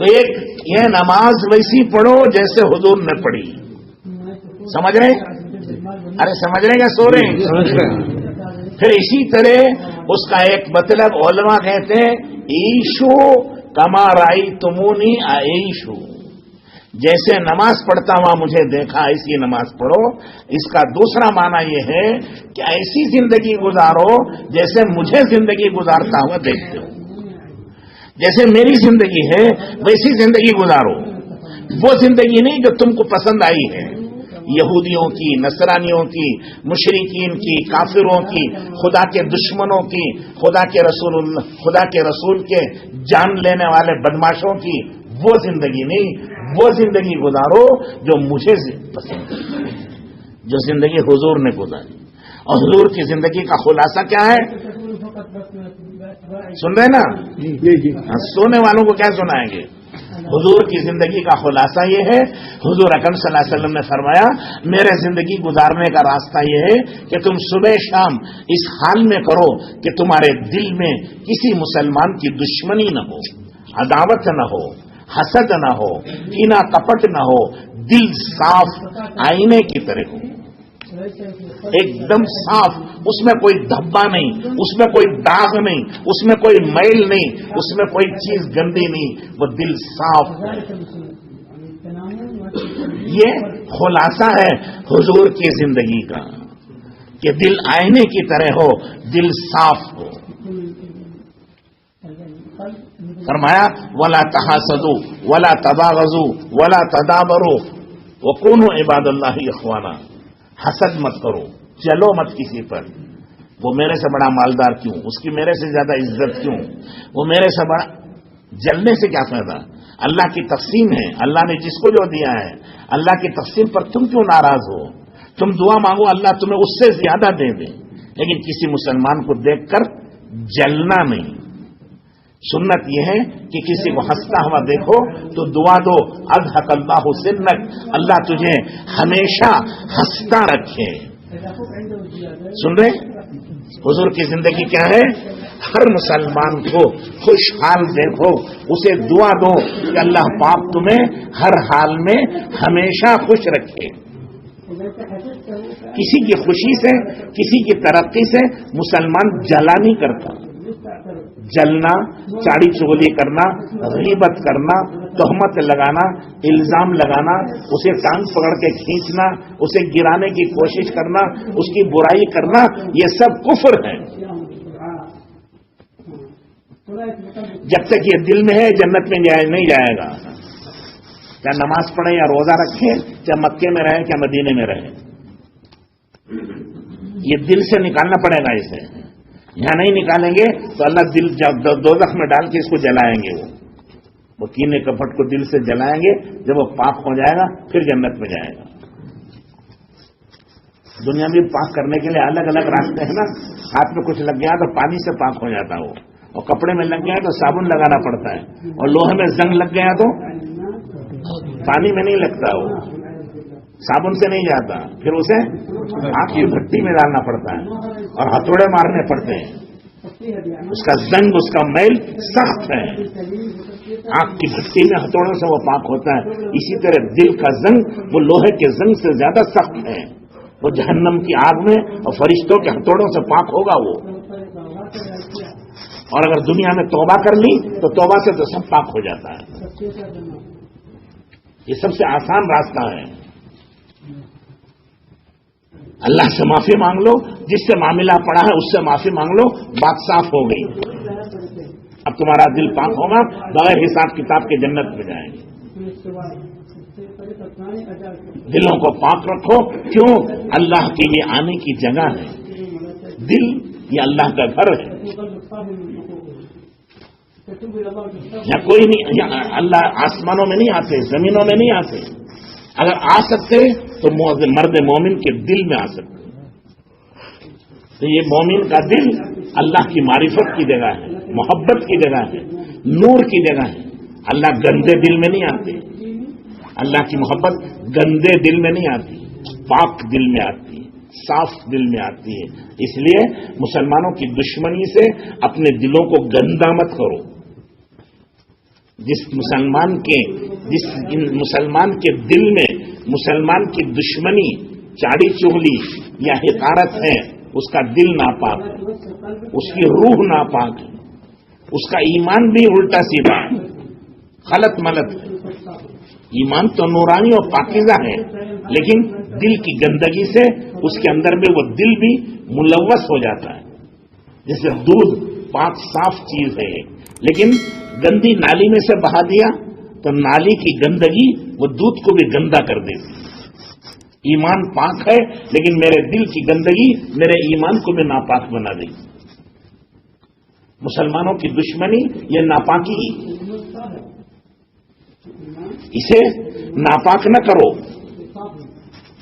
تو ایک یہ نماز ویسی پڑھو جیسے حضور نے پڑھی. سمجھ رہے؟ ارے سمجھ رہے کیا سو رہے ہیں؟ پھر اسی طرح اس کا ایک مطلب علماء کہتے ہیں عیشو کما رائی تمونی عیشو، جیسے نماز پڑھتا ہوا مجھے دیکھا ایسی نماز پڑھو. اس کا دوسرا معنی یہ ہے کہ ایسی زندگی گزارو جیسے مجھے زندگی گزارتا ہوا دیکھتے ہو. جیسے میری زندگی ہے ویسی زندگی گزارو، وہ زندگی نہیں جو تم کو پسند آئی ہے، یہودیوں کی، نصرانیوں کی، مشرکین کی، کافروں کی، خدا کے دشمنوں کی، خدا کے رسول کے جان لینے والے بدماشوں کی. وہ زندگی نہیں، وہ زندگی گزارو جو مجھے پسند ہے، جو زندگی حضور نے گزاری. اور حضور کی زندگی کا خلاصہ کیا ہے؟ سن رہے نا؟ سونے والوں کو کیا سنائیں گے؟ حضور کی زندگی کا خلاصہ یہ ہے، حضور اکرم صلی اللہ علیہ وسلم نے فرمایا میرے زندگی گزارنے کا راستہ یہ ہے کہ تم صبح شام اس حال میں کرو کہ تمہارے دل میں کسی مسلمان کی دشمنی نہ ہو، عداوت نہ ہو، حسد نہ ہو، کینہ کپٹ نہ ہو، دل صاف آئینے کی طرح ہو، ایک دم صاف، اس میں کوئی دھبا نہیں، اس میں کوئی داغ نہیں، اس میں کوئی میل نہیں، اس میں کوئی چیز گندی نہیں، وہ دل صاف ہے. یہ خلاصہ ہے حضور کی زندگی کا کہ دل آئینے کی طرح ہو، دل صاف ہو. فرمایا ولا تحاسدوا ولا تباغضوا ولا تدابروا وكونوا عباد اللہ اخوانا. حسد مت کرو، چلو مت کسی پر، وہ میرے سے بڑا مالدار کیوں، اس کی میرے سے زیادہ عزت کیوں، وہ میرے سے بڑا. جلنے سے کیا فائدہ؟ اللہ کی تقسیم ہے، اللہ نے جس کو جو دیا ہے، اللہ کی تقسیم پر تم کیوں ناراض ہو؟ تم دعا مانگو اللہ تمہیں اس سے زیادہ دے دے، لیکن کسی مسلمان کو دیکھ کر جلنا نہیں. سنت یہ ہے کہ کسی کو ہنستا ہوا دیکھو تو دعا دو اضحک اللہ سنک، اللہ تجھے ہمیشہ ہنستا رکھے. سن رہے؟ حضور کی زندگی کیا ہے؟ ہر مسلمان کو خوشحال دیکھو، اسے دعا دو کہ اللہ پاک تمہیں ہر حال میں ہمیشہ خوش رکھے. کسی کی خوشی سے، کسی کی ترقی سے مسلمان جلا نہیں کرتا. جلنا، چاڑی چغلی کرنا، غیبت کرنا، تہمت لگانا، الزام لگانا، اسے ٹانگ پکڑ کے کھینچنا، اسے گرانے کی کوشش کرنا، اس کی برائی کرنا، یہ سب کفر ہے. جب تک یہ دل میں ہے جنت میں نہیں جائے گا. کیا نماز پڑھے یا روزہ رکھے، چاہے مکے میں رہے کیا مدینے میں رہے، یہ دل سے نکالنا پڑے گا. اسے یہاں نہیں نکالیں گے تو اللہ دل دوزخ میں ڈال کے اس کو جلائیں گے. وہ کینے کپٹ کو دل سے جلائیں گے، جب وہ پاک ہو جائے گا پھر جنت میں جائے گا. دنیا میں پاک کرنے کے لیے الگ الگ راستے ہیں نا. ہاتھ میں کچھ لگ گیا تو پانی سے پاک ہو جاتا وہ، اور کپڑے میں لگ گیا تو صابن لگانا پڑتا ہے، اور لوہے میں زنگ لگ گیا تو پانی میں نہیں لگتا، وہ صابن سے نہیں جاتا، پھر اسے آگ کی بھٹی میں ڈالنا پڑتا ہے اور ہتھوڑے مارنے پڑتے ہیں. اس کا زنگ، اس کا میل سخت ہے، آگ کی بھٹی میں ہتھوڑوں سے وہ پاک ہوتا ہے. اسی طرح دل کا زنگ وہ لوہے کے زنگ سے زیادہ سخت ہے، وہ جہنم کی آگ میں اور فرشتوں کے ہتھوڑوں سے پاک ہوگا وہ. اور اگر دنیا میں توبہ کر لی تو توبہ سے تو سب پاک ہو جاتا ہے. یہ سب سے آسان راستہ ہے. اللہ سے معافی مانگ لو، جس سے معاملہ پڑا ہے اس سے معافی مانگ لو، بات صاف ہو گئی. اب تمہارا دل پاک ہوگا، بغیر حساب کتاب کے جنت میں جائیں گے. دلوں کو پاک رکھو. کیوں؟ اللہ کے یہ آنے کی جگہ ہے. دل یہ اللہ کا گھر ہے. یا کوئی نہیں، اللہ آسمانوں میں نہیں آتے، زمینوں میں نہیں آتے. اگر آ سکتے تو مرد مومن کے دل میں آ سکتے. تو یہ مومن کا دل اللہ کی معرفت کی جگہ ہے، محبت کی جگہ ہے، نور کی جگہ ہے. اللہ گندے دل میں نہیں آتے. اللہ کی محبت گندے دل میں نہیں آتی، پاک دل میں آتی ہے، صاف دل میں آتی ہے. اس لیے مسلمانوں کی دشمنی سے اپنے دلوں کو گندا مت کرو. جس مسلمان کے دل میں مسلمان کی دشمنی، چاڑی چغلی یا حقارت ہے، اس کا دل ناپاک ہے، اس کی روح ناپاک ہے، اس کا ایمان بھی الٹا سیدھا ہے، غلط ملت ہے۔ ایمان تو نورانی اور پاکیزہ ہے، لیکن دل کی گندگی سے اس کے اندر میں وہ دل بھی ملوث ہو جاتا ہے۔ جیسے دودھ پاک صاف چیز ہے، لیکن گندی نالی میں سے بہا دیا تو نالی کی گندگی وہ دودھ کو بھی گندا کر دیتی۔ ایمان پاک ہے، لیکن میرے دل کی گندگی میرے ایمان کو بھی ناپاک بنا دی۔ مسلمانوں کی دشمنی یہ ناپاکی ہی، اسے ناپاک نہ کرو۔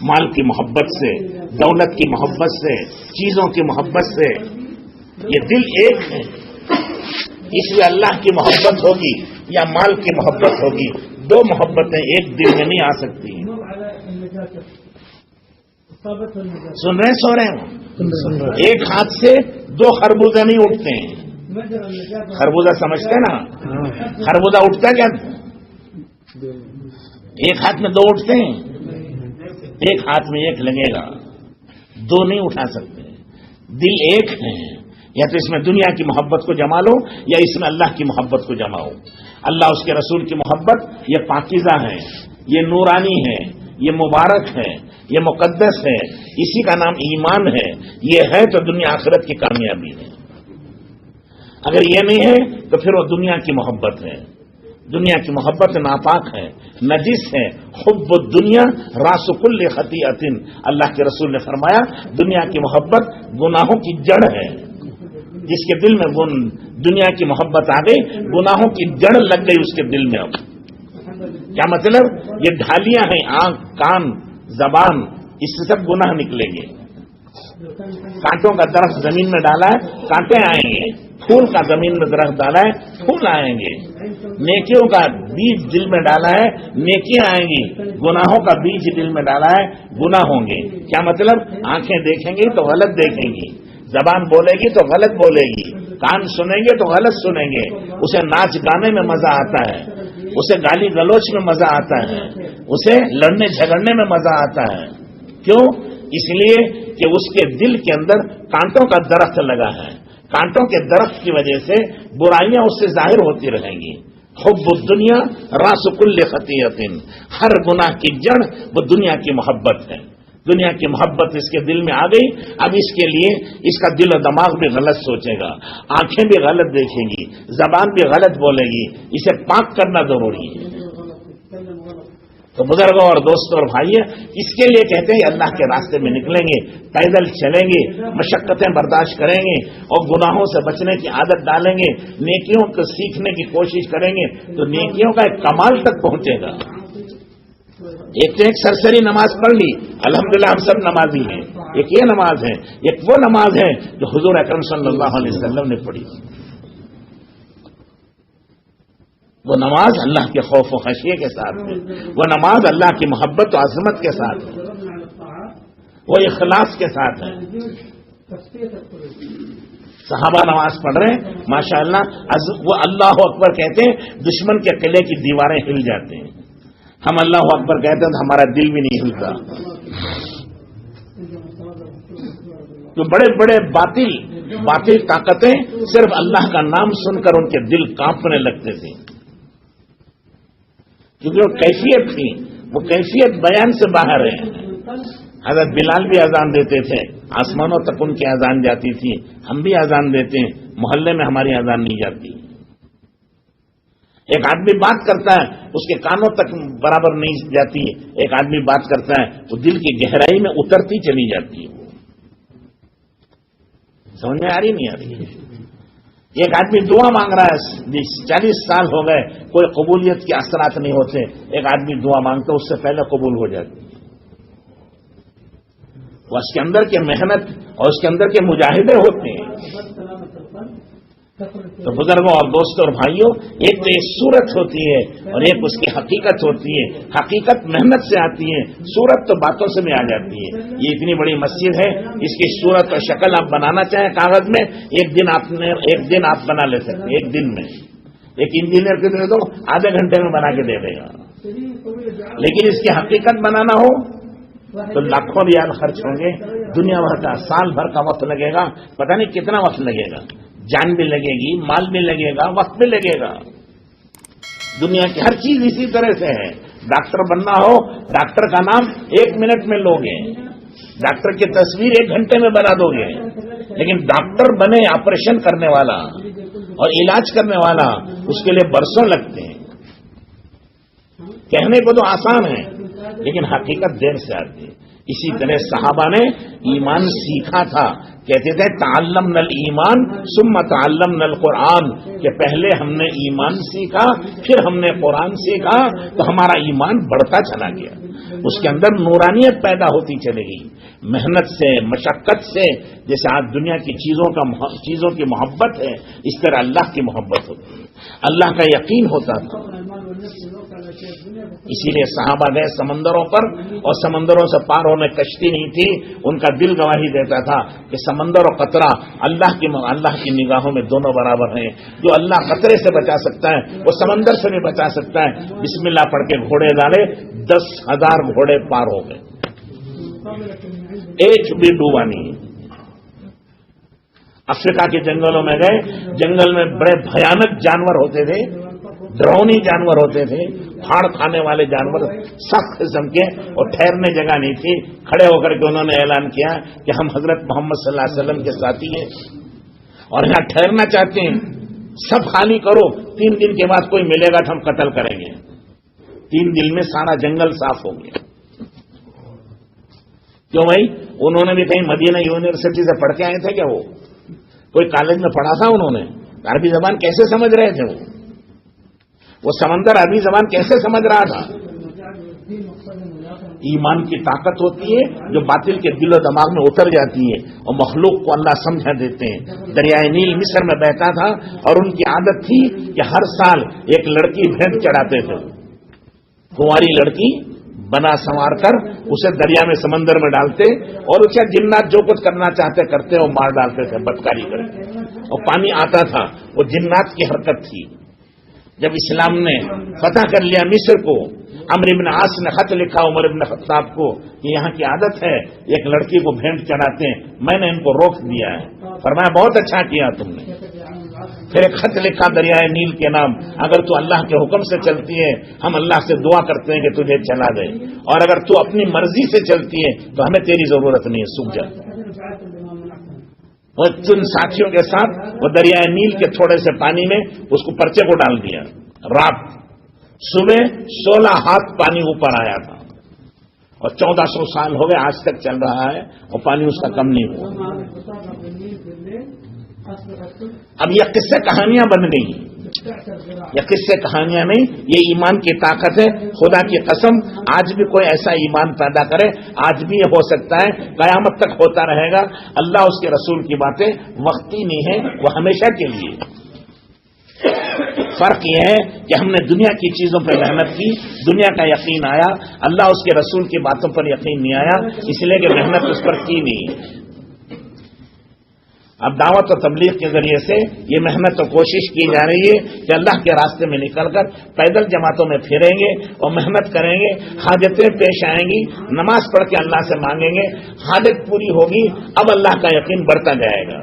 مال کی محبت سے، دولت کی محبت سے، چیزوں کی محبت سے، یہ دل ایک ہے، اس میں اللہ کی محبت ہوگی یا مال کی محبت ہوگی، دو محبتیں ایک دل میں نہیں آ سکتی۔ سن رہے سو رہے ہیں؟ ایک ہاتھ سے دو خربوزہ نہیں اٹھتے ہیں۔ خربوزہ سمجھتے ہیں نا؟ خربوزہ اٹھتا ہے کیا؟ ایک ہاتھ میں دو اٹھتے ہیں، ایک ہاتھ میں ایک لگے گا، دو نہیں اٹھا سکتے۔ دل ایک ہے، یا تو اس میں دنیا کی محبت کو جما لو یا اس میں اللہ کی محبت کو جماؤ۔ اللہ اس کے رسول کی محبت یہ پاکیزہ ہے، یہ نورانی ہے، یہ مبارک ہے، یہ مقدس ہے، اسی کا نام ایمان ہے۔ یہ ہے تو دنیا آخرت کی کامیابی ہے۔ اگر یہ نہیں ہے تو پھر وہ دنیا کی محبت ہے۔ دنیا کی محبت ناپاک ہے، نجس ہے۔ حب الدنیا راس کل خطیئۃ، اللہ کے رسول نے فرمایا دنیا کی محبت گناہوں کی جڑ ہے۔ جس کے دل میں دنیا کی محبت آ گئی، گناہوں کی جڑ لگ گئی اس کے دل میں۔ اب کیا مطلب؟ یہ ڈھالیاں ہیں، آنکھ، کان، زبان، اس سے سب گناہ نکلیں گے۔ کانٹوں کا درخت زمین میں ڈالا ہے، کانٹے آئیں گے۔ پھول کا زمین میں درخت ڈالا ہے، پھول آئیں گے۔ نیکیوں کا بیج دل میں ڈالا ہے، نیکیاں آئیں گی۔ گناہوں کا بیج دل میں ڈالا ہے، گناہ ہوں گے۔ کیا مطلب؟ آنکھیں دیکھیں گی تو غلط دیکھیں گی، زبان بولے گی تو غلط بولے گی، کان سنیں گے تو غلط سنیں گے۔ اسے ناچ گانے میں مزہ آتا ہے، اسے گالی گلوچ میں مزہ آتا ہے، اسے لڑنے جھگڑنے میں مزہ آتا ہے۔ کیوں؟ اس لیے کہ اس کے دل کے اندر کانٹوں کا درخت لگا ہے۔ کانٹوں کے درخت کی وجہ سے برائیاں اس سے ظاہر ہوتی رہیں گی۔ حب الدنیا راس کل خطیئۃ، ہر گناہ کی جڑ وہ دنیا کی محبت ہے۔ دنیا کی محبت اس کے دل میں آ گئی، اب اس کے لیے اس کا دل و دماغ بھی غلط سوچے گا، آنکھیں بھی غلط دیکھیں گی، زبان بھی غلط بولے گی۔ اسے پاک کرنا ضروری ہے۔ تو بزرگوں اور دوستوں اور بھائیوں، اس کے لیے کہتے ہیں اللہ کے راستے میں نکلیں گے، پیدل چلیں گے، مشقتیں برداشت کریں گے اور گناہوں سے بچنے کی عادت ڈالیں گے، نیکیوں کو سیکھنے کی کوشش کریں گے تو نیکیوں کا ایک کمال تک پہنچے گا۔ ایک تو ایک سرسری نماز پڑھ لی، الحمدللہ ہم سب نمازی ہیں۔ ایک یہ نماز ہے، ایک وہ نماز ہے جو حضور اکرم صلی اللہ علیہ وسلم نے پڑھی۔ وہ نماز اللہ کے خوف و خشیے کے ساتھ ہے، وہ نماز اللہ کی محبت و عظمت کے ساتھ ہے، وہ اخلاص کے ساتھ ہے۔ صحابہ نماز پڑھ رہے ہیں، ماشاءاللہ وہ اللہ اکبر کہتے ہیں، دشمن کے قلعے کی دیواریں ہل جاتے ہیں۔ ہم اللہ اکبر کہتے ہیں تو ہمارا دل بھی نہیں ہلتا۔ تو بڑے بڑے باطل طاقتیں صرف اللہ کا نام سن کر ان کے دل کانپنے لگتے تھے، کیونکہ وہ کیفیت تھی، وہ کیفیت بیان سے باہر ہے۔ حضرت بلال بھی اذان دیتے تھے، آسمانوں تک ان کی اذان جاتی تھی، ہم بھی اذان دیتے ہیں، محلے میں ہماری اذان نہیں جاتی۔ ایک آدمی بات کرتا ہے، اس کے کانوں تک برابر نہیں جاتی، ایک آدمی بات کرتا ہے وہ دل کی گہرائی میں اترتی چلی جاتی ہے۔ سمجھ میں آ رہی نہیں آ رہی؟ ایک آدمی دعا مانگ رہا ہے، 40 سال ہو گئے، کوئی قبولیت کے اثرات نہیں ہوتے، ایک آدمی دعا مانگتا اس سے پہلے قبول ہو جاتی۔ وہ اس کے اندر کے محنت اور اس کے اندر کے مجاہدے ہوتے ہیں۔ تو بزرگوں اور دوستوں اور بھائیوں، ایک تو ایک صورت ہوتی ہے اور ایک اس کی حقیقت ہوتی ہے۔ حقیقت محنت سے آتی ہے، صورت تو باتوں سے بھی آ جاتی ہے۔ یہ اتنی بڑی مسجد ہے، اس کی صورت اور شکل آپ بنانا چاہیں کاغذ میں، ایک دن آپ بنا لے سکتے ہیں، ایک دن میں ایک انجینئر کو دے دو آدھے گھنٹے میں بنا کے دے دے گا، لیکن اس کی حقیقت بنانا ہو تو لاکھوں ریال خرچ ہوں گے، دنیا بھر کا سال بھر کا وقت لگے گا، پتہ نہیں کتنا وقت لگے گا، جان بھی لگے گی، مال بھی لگے گا، وقت بھی لگے گا۔ دنیا کی ہر چیز اسی طرح سے ہے۔ ڈاکٹر بننا ہو، ڈاکٹر کا نام 1 منٹ میں لوگے، ڈاکٹر کی تصویر 1 گھنٹے میں بنا دو گے، لیکن ڈاکٹر بنے آپریشن کرنے والا اور علاج کرنے والا اس کے لیے برسوں لگتے ہیں۔ کہنے کو تو آسان ہے لیکن حقیقت دیر سے آتی ہے۔ اسی طرح صحابہ نے ایمان سیکھا تھا، کہتے تھے تعلمنا الایمان ثم تعلمنا القرآن، کہ پہلے ہم نے ایمان سیکھا پھر ہم نے قرآن سیکھا تو ہمارا ایمان بڑھتا چلا گیا، اس کے اندر نورانیت پیدا ہوتی چلے گئی۔ محنت سے، مشقت سے، جیسے آج دنیا کی چیزوں کی محبت ہے، اس طرح اللہ کی محبت ہوتی ہے، اللہ کا یقین ہوتا تھا۔ اسی لیے صحابہ گئے سمندروں پر، اور سمندروں سے پار ہونے کشتی نہیں تھی، ان کا دل گواہی دیتا تھا کہ سمندر اور قطرہ اللہ کی نگاہوں میں دونوں برابر ہیں۔ جو اللہ قطرے سے بچا سکتا ہے وہ سمندر سے بھی بچا سکتا ہے۔ بسم اللہ پڑھ کے گھوڑے ڈالے، 10,000 گھوڑے پار ہو گئے، ایک بھی ڈوبا نہیں۔ افریقہ کے جنگلوں میں گئے، جنگل میں بڑے بھیانک جانور ہوتے تھے، ڈرونی جانور ہوتے تھے، پھاڑ کھانے والے جانور سخت قسم کے، اور ٹھہرنے جگہ نہیں تھی۔ کھڑے ہو کر کے انہوں نے اعلان کیا کہ ہم حضرت محمد صلی اللہ علیہ وسلم کے ساتھی ہیں اور یہاں ٹھہرنا چاہتے ہیں، سب خالی کرو، 3 دن کے بعد کوئی ملے گا تو ہم قتل کریں گے۔ 3 دن میں سارا جنگل صاف ہو گیا۔ کیوں بھائی؟ انہوں نے بھی کہیں مدینہ یونیورسٹی سے پڑھ کے آئے تھے کیا؟ وہ کوئی کالج میں پڑھا تھا؟ انہوں نے عربی زبان کیسے سمجھ رہے تھے؟ وہ سمندر عربی زبان کیسے سمجھ رہا تھا؟ ایمان کی طاقت ہوتی ہے جو باطل کے دل و دماغ میں اتر جاتی ہے اور مخلوق کو اللہ سمجھا دیتے ہیں۔ دریائے نیل مصر میں بہتا تھا اور ان کی عادت تھی کہ ہر سال ایک لڑکی بھینٹ چڑھاتے تھے، کنواری لڑکی بنا سنوار کر اسے دریا میں سمندر میں ڈالتے اور اسے جنات جو کچھ کرنا چاہتے کرتے، وہ مار ڈالتے تھے بدکاری کر کے، اور پانی آتا تھا، وہ جنات کی حرکت تھی۔ جب اسلام نے فتح کر لیا مصر کو، عمرو بن عاص نے خط لکھا عمر بن خطاب کو کہ یہاں کی عادت ہے ایک لڑکی کو بھینٹ چڑھاتے ہیں، میں نے ان کو روک دیا ہے۔ فرمایا بہت اچھا کیا تم نے۔ پھر ایک خط لکھا دریائے نیل کے نام، اگر تو اللہ کے حکم سے چلتی ہے ہم اللہ سے دعا کرتے ہیں کہ تجھے چلا دے، اور اگر تو اپنی مرضی سے چلتی ہے تو ہمیں تیری ضرورت نہیں ہے، سوکھ جا۔ وہ تم ساتھیوں کے ساتھ وہ دریائے نیل کے تھوڑے سے پانی میں اس کو پرچے کو ڈال دیا۔ رات صبح 16 ہاتھ پانی اوپر آیا تھا، اور 1400 سال ہو گئے آج تک چل رہا ہے اور پانی اس کا کم نہیں ہوا۔ اب یہ قصے کہانیاں بن گئی، یہ قصے کہانیاں نہیں، یہ ایمان کی طاقت ہے۔ خدا کی قسم آج بھی کوئی ایسا ایمان پیدا کرے، آج بھی یہ ہو سکتا ہے، قیامت تک ہوتا رہے گا۔ اللہ اس کے رسول کی باتیں وقتی نہیں ہے، وہ ہمیشہ کے لیے۔ فرق یہ ہے کہ ہم نے دنیا کی چیزوں پر محنت کی، دنیا کا یقین آیا، اللہ اس کے رسول کی باتوں پر یقین نہیں آیا، اس لیے کہ محنت اس پر کی نہیں۔ اب دعوت و تبلیغ کے ذریعے سے یہ محنت و کوشش کی جا رہی ہے کہ اللہ کے راستے میں نکل کر پیدل جماعتوں میں پھریں گے اور محنت کریں گے، حاجتیں پیش آئیں گی، نماز پڑھ کے اللہ سے مانگیں گے، حاجت پوری ہوگی، اب اللہ کا یقین بڑھتا جائے گا۔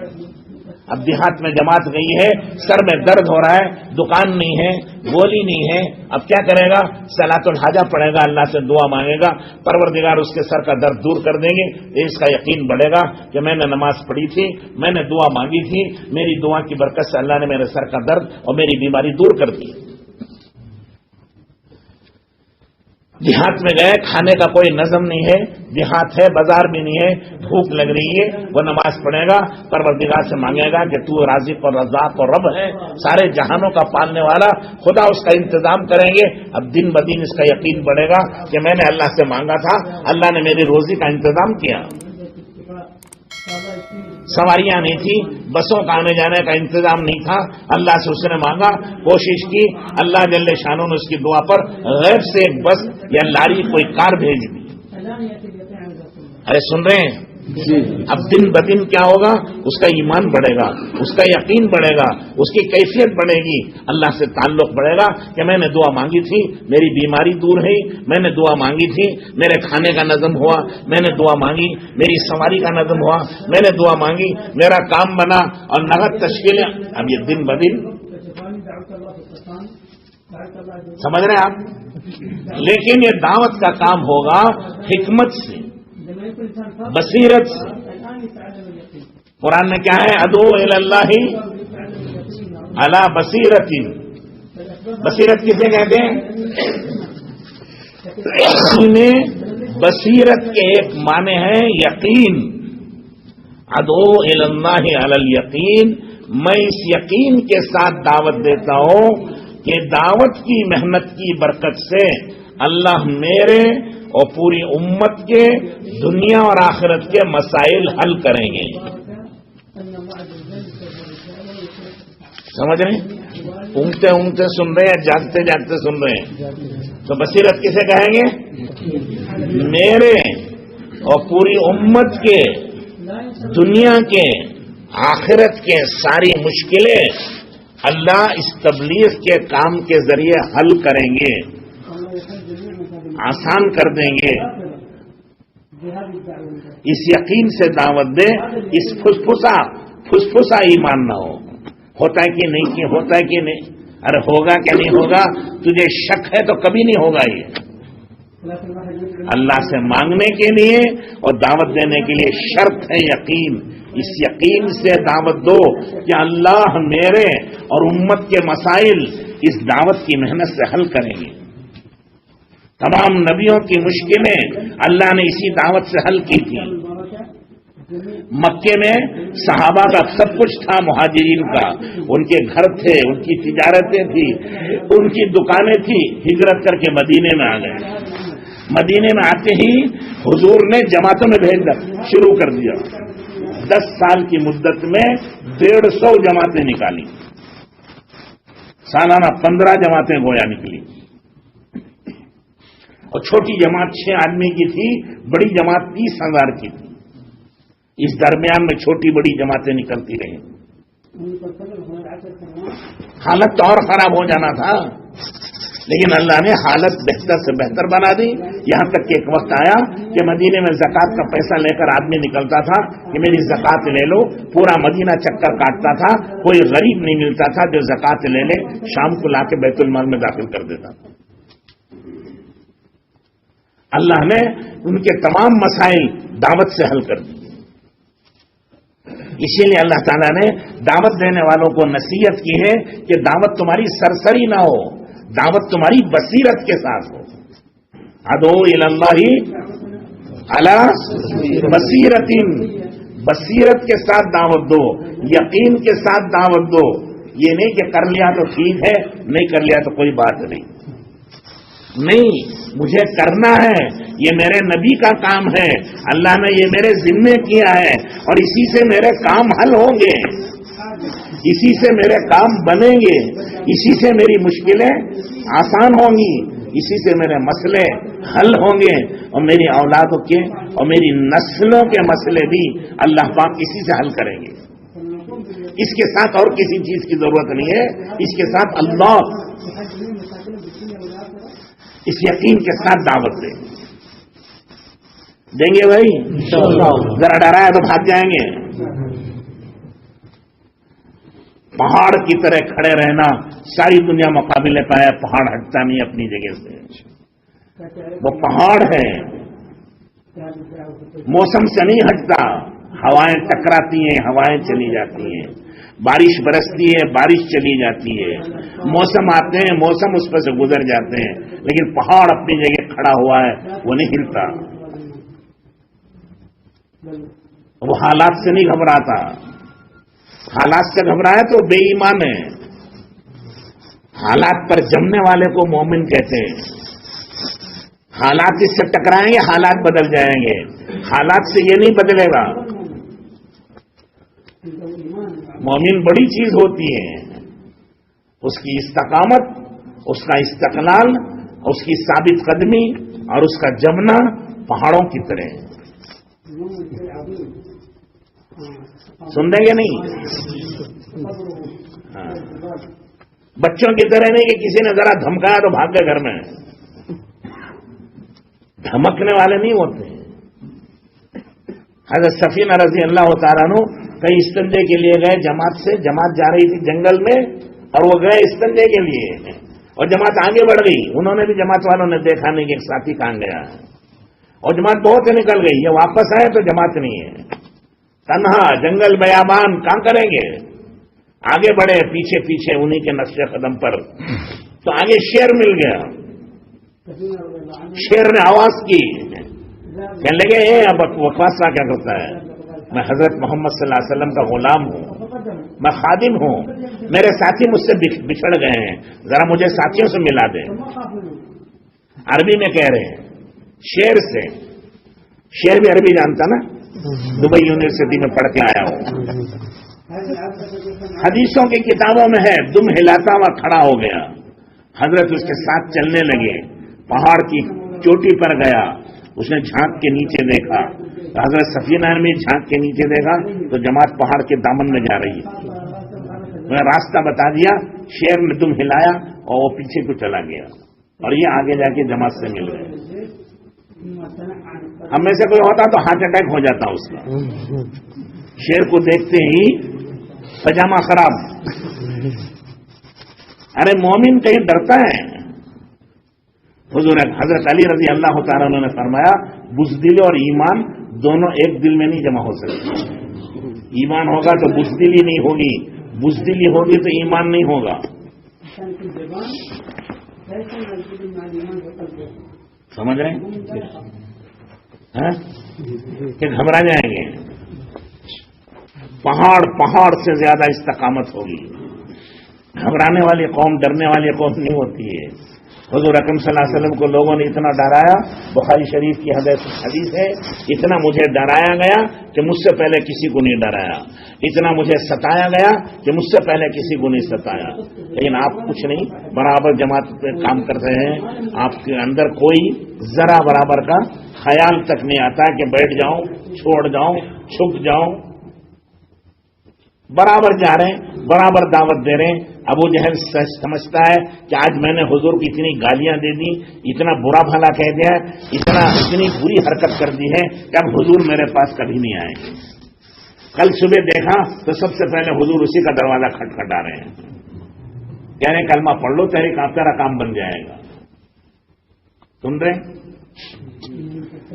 اب دیہات میں جماعت گئی ہے، سر میں درد ہو رہا ہے، دکان نہیں ہے، گولی نہیں ہے، اب کیا کرے گا؟ صلاۃ الحاجہ پڑھے گا، اللہ سے دعا مانگے گا، پروردگار اس کے سر کا درد دور کر دیں گے۔ اس کا یقین بڑھے گا کہ میں نے نماز پڑھی تھی، میں نے دعا مانگی تھی، میری دعا کی برکت سے اللہ نے میرے سر کا درد اور میری بیماری دور کر دی۔ دیہات میں گئے، کھانے کا کوئی نظم نہیں ہے، دیہات ہے، بازار بھی نہیں ہے، بھوک لگ رہی ہے، وہ نماز پڑھے گا، پروردگار سے مانگے گا کہ تو رازق اور رزاق اور رب ہے، سارے جہانوں کا پالنے والا، خدا اس کا انتظام کریں گے۔ اب دن بدن اس کا یقین بڑھے گا کہ میں نے اللہ سے مانگا تھا، اللہ نے میری روزی کا انتظام کیا۔ سواریاں نہیں تھی، بسوں کا آنے جانے کا انتظام نہیں تھا، اللہ سے اس نے مانگا، کوشش کی، اللہ جل شانہ نے اس کی دعا پر غیب سے ایک بس یا لاری کوئی کار بھیج دی۔ ارے سن رہے ہیں، اب دن بدن کیا ہوگا؟ اس کا ایمان بڑھے گا، اس کا یقین بڑھے گا، اس کی کیفیت بڑھے گی، اللہ سے تعلق بڑھے گا کہ میں نے دعا مانگی تھی، میری بیماری دور ہوئی، میں نے دعا مانگی تھی، میرے کھانے کا نظم ہوا، میں نے دعا مانگی، میری سواری کا نظم ہوا، میں نے دعا مانگی، میرا کام بنا اور نقد تشکیلیں. اب یہ دن بدن سمجھ رہے ہیں آپ؟ لیکن یہ دعوت کا کام ہوگا حکمت سے، بصیرت سے. قرآن میں کیا ہے؟ ادعو الی اللہ علی بصیرت. بصیرت کسے کہتے ہیں؟ اسی میں بصیرت کے ایک معنی ہے یقین. ادعو الی اللہ علی الیقین. میں اس یقین کے ساتھ دعوت دیتا ہوں کہ دعوت کی محنت کی برکت سے اللہ میرے اور پوری امت کے دنیا اور آخرت کے مسائل حل کریں گے. سمجھ رہے ہیں؟ اونگتے اونگتے سن رہے ہیں، جاگتے جاگتے سن رہے ہیں. تو بصیرت کسے کہیں گے؟ میرے اور پوری امت کے، دنیا کے، آخرت کے ساری مشکلیں اللہ اس تبلیغ کے کام کے ذریعے حل کریں گے، آسان کر دیں گے. اس یقین سے دعوت دے. اس پھسپھسا ایمان نہ ہو، ہوتا ہے کہ نہیں، کہ ہوتا ہے کہ نہیں، ارے ہوگا کہ نہیں ہوگا، تجھے شک ہے تو کبھی نہیں ہوگا. یہ اللہ سے مانگنے کے لیے اور دعوت دینے کے لیے شرط ہے یقین. اس یقین سے دعوت دو کہ اللہ میرے اور امت کے مسائل اس دعوت کی محنت سے حل کریں گے. تمام نبیوں کی مشکلیں اللہ نے اسی دعوت سے حل کی تھی. مکے میں صحابہ کا سب کچھ تھا، مہاجرین کا، ان کے گھر تھے، ان کی تجارتیں تھی، ان کی دکانیں تھی. ہجرت کر کے مدینے میں آ گئے. مدینے میں آتے ہی حضور نے جماعتوں میں بھیجنا شروع کر دیا. 10 سال کی مدت میں 150 جماعتیں نکالی. سالانہ 15 جماعتیں گویا نکلی. اور چھوٹی جماعت 6 آدمی کی تھی، بڑی جماعت 30,000 کی تھی. اس درمیان میں چھوٹی بڑی جماعتیں نکلتی رہیں. حالت تو اور خراب ہو جانا تھا، لیکن اللہ نے حالت بہتر سے بہتر بنا دی. یہاں تک کہ ایک وقت آیا کہ مدینے میں زکات کا پیسہ لے کر آدمی نکلتا تھا کہ میری زکات لے لو. پورا مدینہ چکر کاٹتا تھا، کوئی غریب نہیں ملتا تھا جو زکات لے لے. شام کو لا کے بیت المال میں داخل کر دیتا تھا. اللہ نے ان کے تمام مسائل دعوت سے حل کر دی. اسی لیے اللہ تعالیٰ نے دعوت دینے والوں کو نصیحت کی ہے کہ دعوت تمہاری سرسری نہ ہو، دعوت تمہاری بصیرت کے ساتھ ہو. ادعو الی اللہ علی بصیرت. بصیرت کے ساتھ دعوت دو، یقین کے ساتھ دعوت دو. یہ نہیں کہ کر لیا تو ٹھیک ہے، نہیں کر لیا تو کوئی بات نہیں. مجھے کرنا ہے، یہ میرے نبی کا کام ہے، اللہ نے یہ میرے ذمے کیا ہے، اور اسی سے میرے کام حل ہوں گے، اسی سے میرے کام بنیں گے، اسی سے میری مشکلیں آسان ہوں گی، اسی سے میرے مسئلے حل ہوں گے، اور میری اولادوں کے اور میری نسلوں کے مسئلے بھی اللہ پاک اسی سے حل کریں گے. اس کے ساتھ اور کسی چیز کی ضرورت نہیں ہے. اس کے ساتھ اللہ، اس یقین کے ساتھ دعوت دیں گے بھائی. ذرا ڈرا ہے تو بھاگ جائیں گے. پہاڑ کی طرح کھڑے رہنا، ساری دنیا مقابلے پایا، پہاڑ ہٹتا نہیں اپنی جگہ سے. وہ پہاڑ ہے، موسم سے نہیں ہٹتا. ہوائیں ٹکراتی ہیں، ہوائیں چلی جاتی ہیں، بارش برستی ہے، بارش چلی جاتی ہے، موسم آتے ہیں، موسم اس پر سے گزر جاتے ہیں، لیکن پہاڑ اپنی جگہ کھڑا ہوا ہے، وہ نہیں ہلتا. وہ حالات سے نہیں گھبراتا. حالات سے گھبرایا تو بے ایمان ہے. حالات پر جمنے والے کو مومن کہتے ہیں. حالات اس سے ٹکرائیں گے، حالات بدل جائیں گے. حالات سے یہ نہیں بدلے گا. مومن بڑی چیز ہوتی ہے. اس کی استقامت، اس کا استقلال، اس کی ثابت قدمی اور اس کا جمنا پہاڑوں کی طرح ہے. سن رہے کہ نہیں؟ ہاں، بچوں کی طرح نہیں کہ کسی نے ذرا دھمکایا تو بھاگ گئے گھر میں، دھمکنے والے نہیں ہوتے. حضرت سفینہ رضی اللہ تعالیٰ عنہ کئی استنجے کے لیے گئے جماعت سے، جماعت جا رہی تھی جنگل میں اور وہ گئے استنجے کے لیے اور جماعت آگے بڑھ گئی. انہوں نے بھی جماعت والوں نے دیکھا نہیں کہ ایک ساتھی کہاں گیا اور جماعت بہت نکل گئی. یہ واپس آئے تو جماعت نہیں ہے، تنہا جنگل بیابان کہاں کریں گے. آگے بڑھے پیچھے پیچھے انہی کے نقش قدم پر تو آگے شیر مل گیا. شیر نے آواز کی، کہنے لگے اب بکواس کیا کرتا ہے، میں حضرت محمد صلی اللہ علیہ وسلم کا غلام ہوں، میں خادم ہوں، میرے ساتھی مجھ سے بچھڑ گئے ہیں، ذرا مجھے ساتھیوں سے ملا دیں. عربی میں کہہ رہے ہیں شیر سے. شیر بھی عربی جانتا نا، دبئی یونیورسٹی میں پڑھ کے آیا ہوں. حدیثوں کی کتابوں میں ہے دم ہلاتا ہوا کھڑا ہو گیا. حضرت اس کے ساتھ چلنے لگے، پہاڑ کی چوٹی پر گیا، اس نے جھانک کے نیچے دیکھا، حضرت سفینہ نے جھانک کے نیچے دیکھا تو جماعت پہاڑ کے دامن میں جا رہی ہے. میں راستہ بتا دیا، شیر نے دم ہلایا اور وہ پیچھے کو چلا گیا اور یہ آگے جا کے جماعت سے مل گئے. ہم میں سے کوئی ہوتا تو ہارٹ اٹیک ہو جاتا اس کا. شیر کو دیکھتے ہی پجامہ خراب. ارے مومن کہیں ڈرتا ہے. حضرت علی رضی اللہ تعالیٰ عنہ نے فرمایا بزدلی اور ایمان دونوں ایک دل میں نہیں جمع ہو سکتے. ایمان ہوگا تو بزدلی نہیں ہوگی، بزدلی ہوگی تو ایمان نہیں ہوگا. سمجھ رہے ہیں کہ گھبرا جائیں گے. پہاڑ سے زیادہ استقامت ہوگی. گھبرانے والی قوم، ڈرنے والی قوم نہیں ہوتی ہے. حضور اکرم صلی اللہ علیہ وسلم کو لوگوں نے اتنا ڈرایا، بخاری شریف کی حدیث ہے، اتنا مجھے ڈرایا گیا کہ مجھ سے پہلے کسی کو نہیں ڈرایا، اتنا مجھے ستایا گیا کہ مجھ سے پہلے کسی کو نہیں ستایا. لیکن آپ کچھ نہیں، برابر جماعت پہ کام کرتے ہیں، آپ کے اندر کوئی ذرا برابر کا خیال تک نہیں آتا کہ بیٹھ جاؤں، چھوڑ جاؤں، چھپ جاؤں. برابر جا رہے ہیں، برابر دعوت دے رہے ہیں. ابو جہل سمجھتا ہے کہ آج میں نے حضور کی اتنی گالیاں دے دی، اتنا برا بھلا کہہ دیا، اتنی بری حرکت کر دی ہے کہ اب حضور میرے پاس کبھی نہیں آئیں گے. کل صبح دیکھا تو سب سے پہلے حضور اسی کا دروازہ کھٹکھٹا رہے ہیں، کہہ رہے ہیں کلمہ پڑھ لو تیرا کام بن جائے گا. سن رہے؟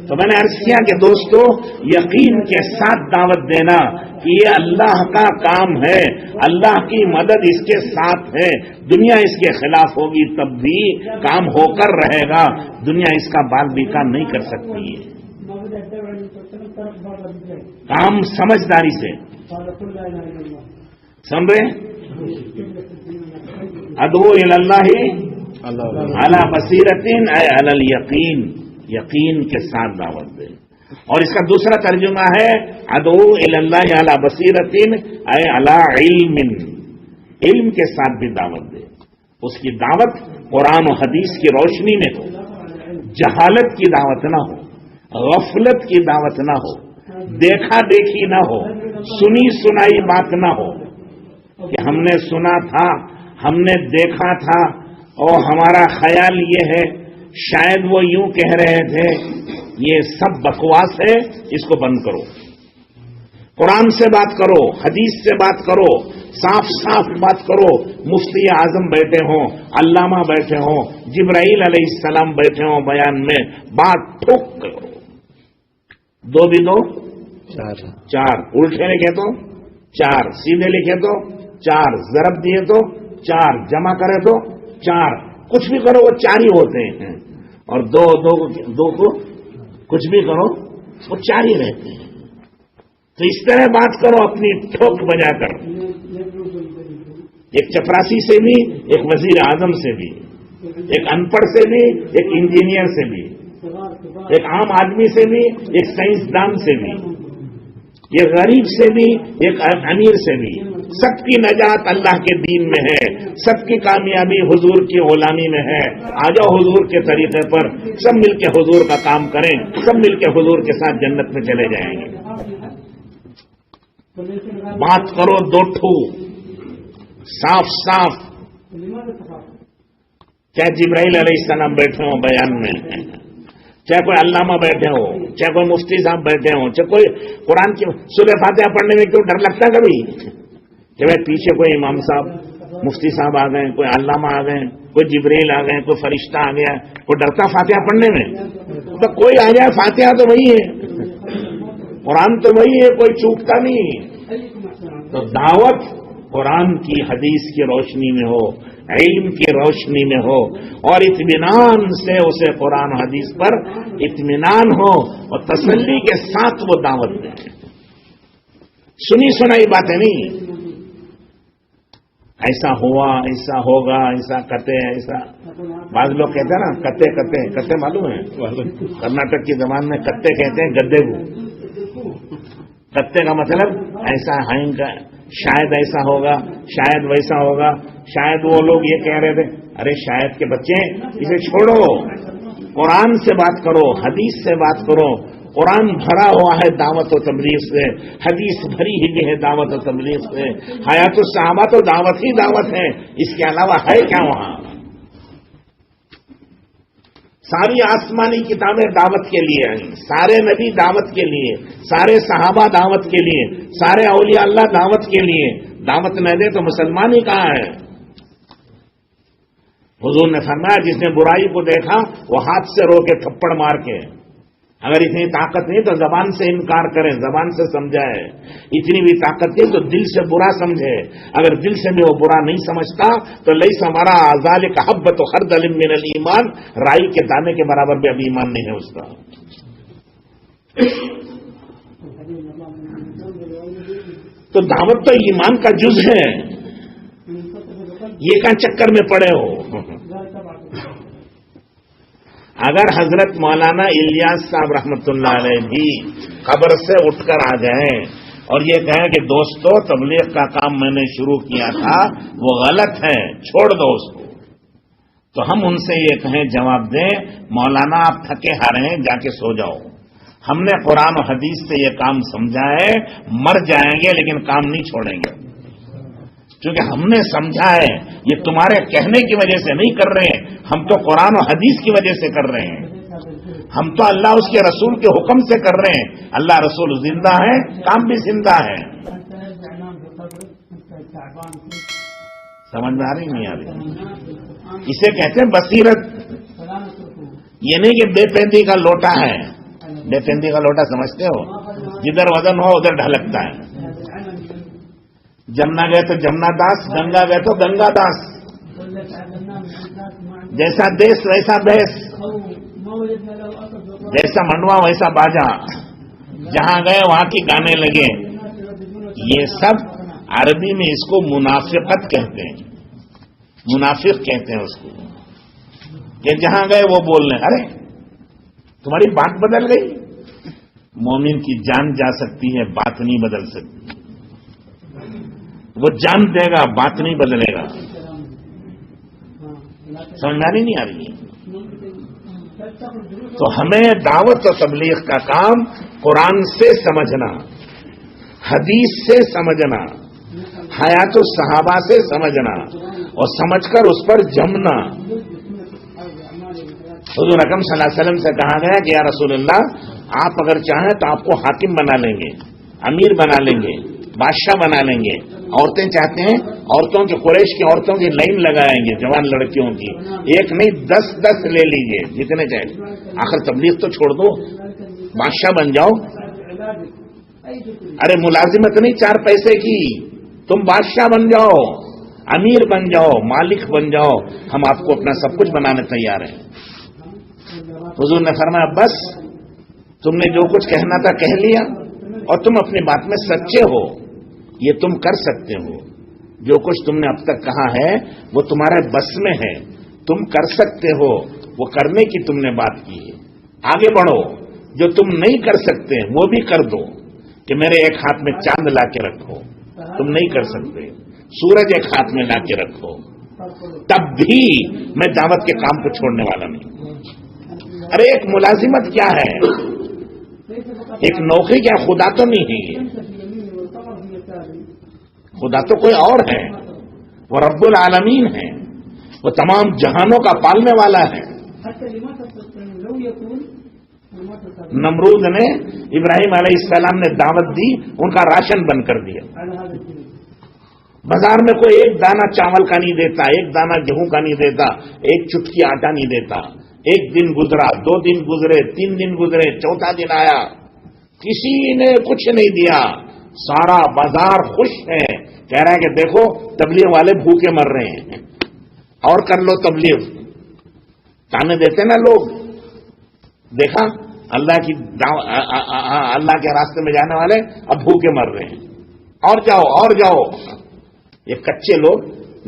تو میں نے عرض کیا کہ دوستو یقین کے ساتھ دعوت دینا کہ یہ اللہ کا کام ہے، اللہ کی مدد اس کے ساتھ ہے. دنیا اس کے خلاف ہوگی تب بھی کام ہو کر رہے گا. دنیا اس کا بال بیکار نہیں کر سکتی ہے. کام سمجھداری سے. سن رہے؟ ادعو الی اللہ علی بصیرۃ اے علی الیقین، یقین کے ساتھ دعوت دے. اور اس کا دوسرا ترجمہ ہے ادعو الی اللہ علی بصیرۃ اے علی علم، علم کے ساتھ بھی دعوت دے. اس کی دعوت قرآن و حدیث کی روشنی میں ہو، جہالت کی دعوت نہ ہو، غفلت کی دعوت نہ ہو، دیکھا دیکھی نہ ہو، سنی سنائی بات نہ ہو کہ ہم نے سنا تھا، ہم نے دیکھا تھا اور ہمارا خیال یہ ہے، شاید وہ یوں کہہ رہے تھے. یہ سب بکواس ہے، اس کو بند کرو. قرآن سے بات کرو، حدیث سے بات کرو، صاف صاف بات کرو. مفتی اعظم بیٹھے ہوں، علامہ بیٹھے ہوں، جبرائیل علیہ السلام بیٹھے ہوں، بیان میں بات ٹھوک کرو. دو بھی دو چار، الٹے لکھے تو چار، سیدھے لکھے تو چار، ضرب دیے تو چار، جمع کرے تو چار. کچھ بھی کرو وہ چار ہی ہوتے ہیں، اور دو کو کچھ بھی کرو وہ چار ہی رہتے ہیں. تو اس طرح بات کرو اپنی ٹھوک بجا کر. ایک چپراسی سے بھی، ایک وزیر اعظم سے بھی، ایک ان پڑھ سے بھی، ایک انجینئر سے بھی، ایک عام آدمی سے بھی، ایک سائنسدان سے بھی، ایک غریب سے بھی، ایک امیر سے بھی. سب کی نجات اللہ کے دین میں ہے، سب کی کامیابی حضور کی غلامی میں ہے. آ جاؤ حضور کے طریقے پر، سب مل کے حضور کا کام کریں، سب مل کے حضور کے ساتھ جنت میں چلے جائیں گے. بات کرو دو ٹھو صاف صاف، چاہے جبرائیل علیہ السلام بیٹھے ہوں بیان میں، چاہے کوئی علامہ بیٹھے ہو، چاہے کوئی مفتی صاحب بیٹھے ہوں، چاہے کوئی قرآن کی سورہ فاتحہ پڑھنے میں کیوں ڈر لگتا کبھی کہ بھائی پیچھے کوئی امام صاحب مفتی صاحب آ گئے، کوئی علامہ آ گئے، کوئی جبرائیل آ گئے، کوئی فرشتہ آ گیا، کوئی ڈرتا فاتحہ پڑھنے میں؟ تو کوئی آ جائے فاتحہ تو وہی ہے، قرآن تو وہی ہے، کوئی چوکتا نہیں۔ تو دعوت قرآن کی حدیث کی روشنی میں ہو، علم کی روشنی میں ہو، اور اطمینان سے اسے قرآن حدیث پر اطمینان ہو اور تسلی کے ساتھ وہ دعوت دیں، سنی سنائی باتیں نہیں، ایسا ہوا، ایسا ہوگا، ایسا کتے، ایسا بعض لوگ کہتے ہیں نا کتے کتے کتے، معلوم ہے کرناٹک کی زبان میں کتے کہتے ہیں گدے کو، کتے کا مطلب ایسا ہائیں گا، شاید ایسا ہوگا، شاید ویسا ہوگا، شاید وہ لوگ یہ کہہ رہے تھے ارے شاید کے بچے اسے چھوڑو، قرآن سے بات کرو، حدیث سے بات کرو، قرآن بھرا ہوا ہے دعوت و تبلیغ سے، حدیث بھری ہوئی ہے دعوت و تبلیغ سے، حیات الصحابہ تو دعوت ہی دعوت ہے، اس کے علاوہ ہے کیا وہاں؟ ساری آسمانی کتابیں دعوت کے لیے ہیں، سارے نبی دعوت کے لیے، سارے صحابہ دعوت کے لیے، سارے اولیاء اللہ دعوت کے لیے، دعوت نہ دے تو مسلمان ہی کہاں ہے؟ حضور نے فرمایا جس نے برائی کو دیکھا وہ ہاتھ سے رو کے تھپڑ مار کے، اگر اتنی طاقت نہیں تو زبان سے انکار کرے، زبان سے سمجھائے، اتنی بھی طاقت نہیں تو دل سے برا سمجھے، اگر دل سے بھی وہ برا نہیں سمجھتا تو لیس ہمارا ذالک حبۃ خردل من الایمان، رائی کے دانے کے برابر بھی ابھی ایمان نہیں ہے اس کا۔ تو دعوت تو ایمان کا جز ہے، یہ کہاں چکر میں پڑے ہو؟ اگر حضرت مولانا الیاس صاحب رحمۃ اللہ علیہ بھی قبر سے اٹھ کر آ جائیں اور یہ کہیں کہ دوستو تبلیغ کا کام میں نے شروع کیا تھا وہ غلط ہے، چھوڑ دو اس کو، تو ہم ان سے یہ کہیں جواب دیں مولانا آپ تھکے ہارے ہیں، جا کے سو جاؤ، ہم نے قرآن و حدیث سے یہ کام سمجھا ہے، مر جائیں گے لیکن کام نہیں چھوڑیں گے، کیونکہ ہم نے سمجھا ہے یہ تمہارے کہنے کی وجہ سے نہیں کر رہے ہیں، ہم تو قرآن و حدیث کی وجہ سے کر رہے ہیں، ہم تو اللہ اس کے رسول کے حکم سے کر رہے ہیں، اللہ رسول زندہ ہے، کام بھی زندہ ہے۔ سمجھ میں آ رہی نہیں آ رہی؟ اسے کہتے ہیں بصیرت، یہ نہیں کہ بے پیندی کا لوٹا ہے، بے پیندی کا لوٹا سمجھتے ہو، جدھر وزن ہو ادھر ڈھلکتا ہے، جمنا گئے تو جمنا داس، گنگا گئے تو گنگا داس، جیسا دیس ویسا بیس، جیسا منڈوا ویسا باجا، جہاں گئے وہاں کی گانے لگے، یہ سب عربی میں اس کو منافقت کہتے ہیں، منافق کہتے ہیں اس کو، کہ جہاں گئے وہ بول رہے ارے تمہاری بات بدل گئی، مومن کی جان جا سکتی ہے، بات نہیں بدل سکتی، وہ جان دے گا بات نہیں بدلے گا، سمجھانی نہیں آ رہی ہے؟ تو ہمیں دعوت و تبلیغ کا کام قرآن سے سمجھنا، حدیث سے سمجھنا، حیات الصحابہ سے سمجھنا اور سمجھ کر اس پر جمنا۔ حضور اکرم صلی اللہ علیہ وسلم سے کہا گیا کہ یا رسول اللہ آپ اگر چاہیں تو آپ کو حاکم بنا لیں گے، امیر بنا لیں گے، بادشاہ بنا لیں گے، عورتیں چاہتے ہیں عورتوں کی، قریش کی عورتوں کی لائن لگائیں گے، جوان لڑکیوں کی، ایک نہیں 10 لے لیجیے جتنے چاہے، آخر تبلیغ تو چھوڑ دو، بادشاہ بن جاؤ، ارے ملازمت نہیں 4 پیسے کی، تم بادشاہ بن جاؤ، امیر بن جاؤ، مالک بن جاؤ، ہم آپ کو اپنا سب کچھ بنانے تیار ہیں۔ حضور نے فرمایا بس تم نے جو کچھ کہنا تھا کہہ لیا اور تم اپنی بات میں سچے ہو، یہ تم کر سکتے ہو، جو کچھ تم نے اب تک کہا ہے وہ تمہارے بس میں ہے، تم کر سکتے ہو، وہ کرنے کی تم نے بات کی ہے، آگے بڑھو، جو تم نہیں کر سکتے وہ بھی کر دو، کہ میرے ایک ہاتھ میں چاند لا کے رکھو، تم نہیں کر سکتے، سورج ایک ہاتھ میں لا کے رکھو، تب بھی میں دعوت کے کام کو چھوڑنے والا نہیں۔ ارے ایک ملازمت کیا ہے، ایک نوکری کیا، خدا تو نہیں ہے، خدا تو کوئی اور ہے، وہ رب العالمین ہے، وہ تمام جہانوں کا پالنے والا ہے۔ نمرود نے ابراہیم علیہ السلام نے دعوت دی، ان کا راشن بند کر دیا۔ بازار میں کوئی ایک دانہ چاول کا نہیں دیتا، ایک دانہ گیہوں کا نہیں دیتا، ایک چٹکی آٹا نہیں دیتا۔ ایک دن گزرا، 2 دن گزرے، 3 دن گزرے، چوتھا دن آیا، کسی نے کچھ نہیں دیا۔ سارا بازار خوش ہے، کہہ رہا ہے کہ دیکھو تبلیغ والے بھوکے مر رہے ہیں، اور کر لو تبلیغ۔ تانے دیتے نا لوگ، دیکھا اللہ کے راستے میں جانے والے اب بھوکے مر رہے ہیں، اور جاؤ اور جاؤ۔ یہ کچے لوگ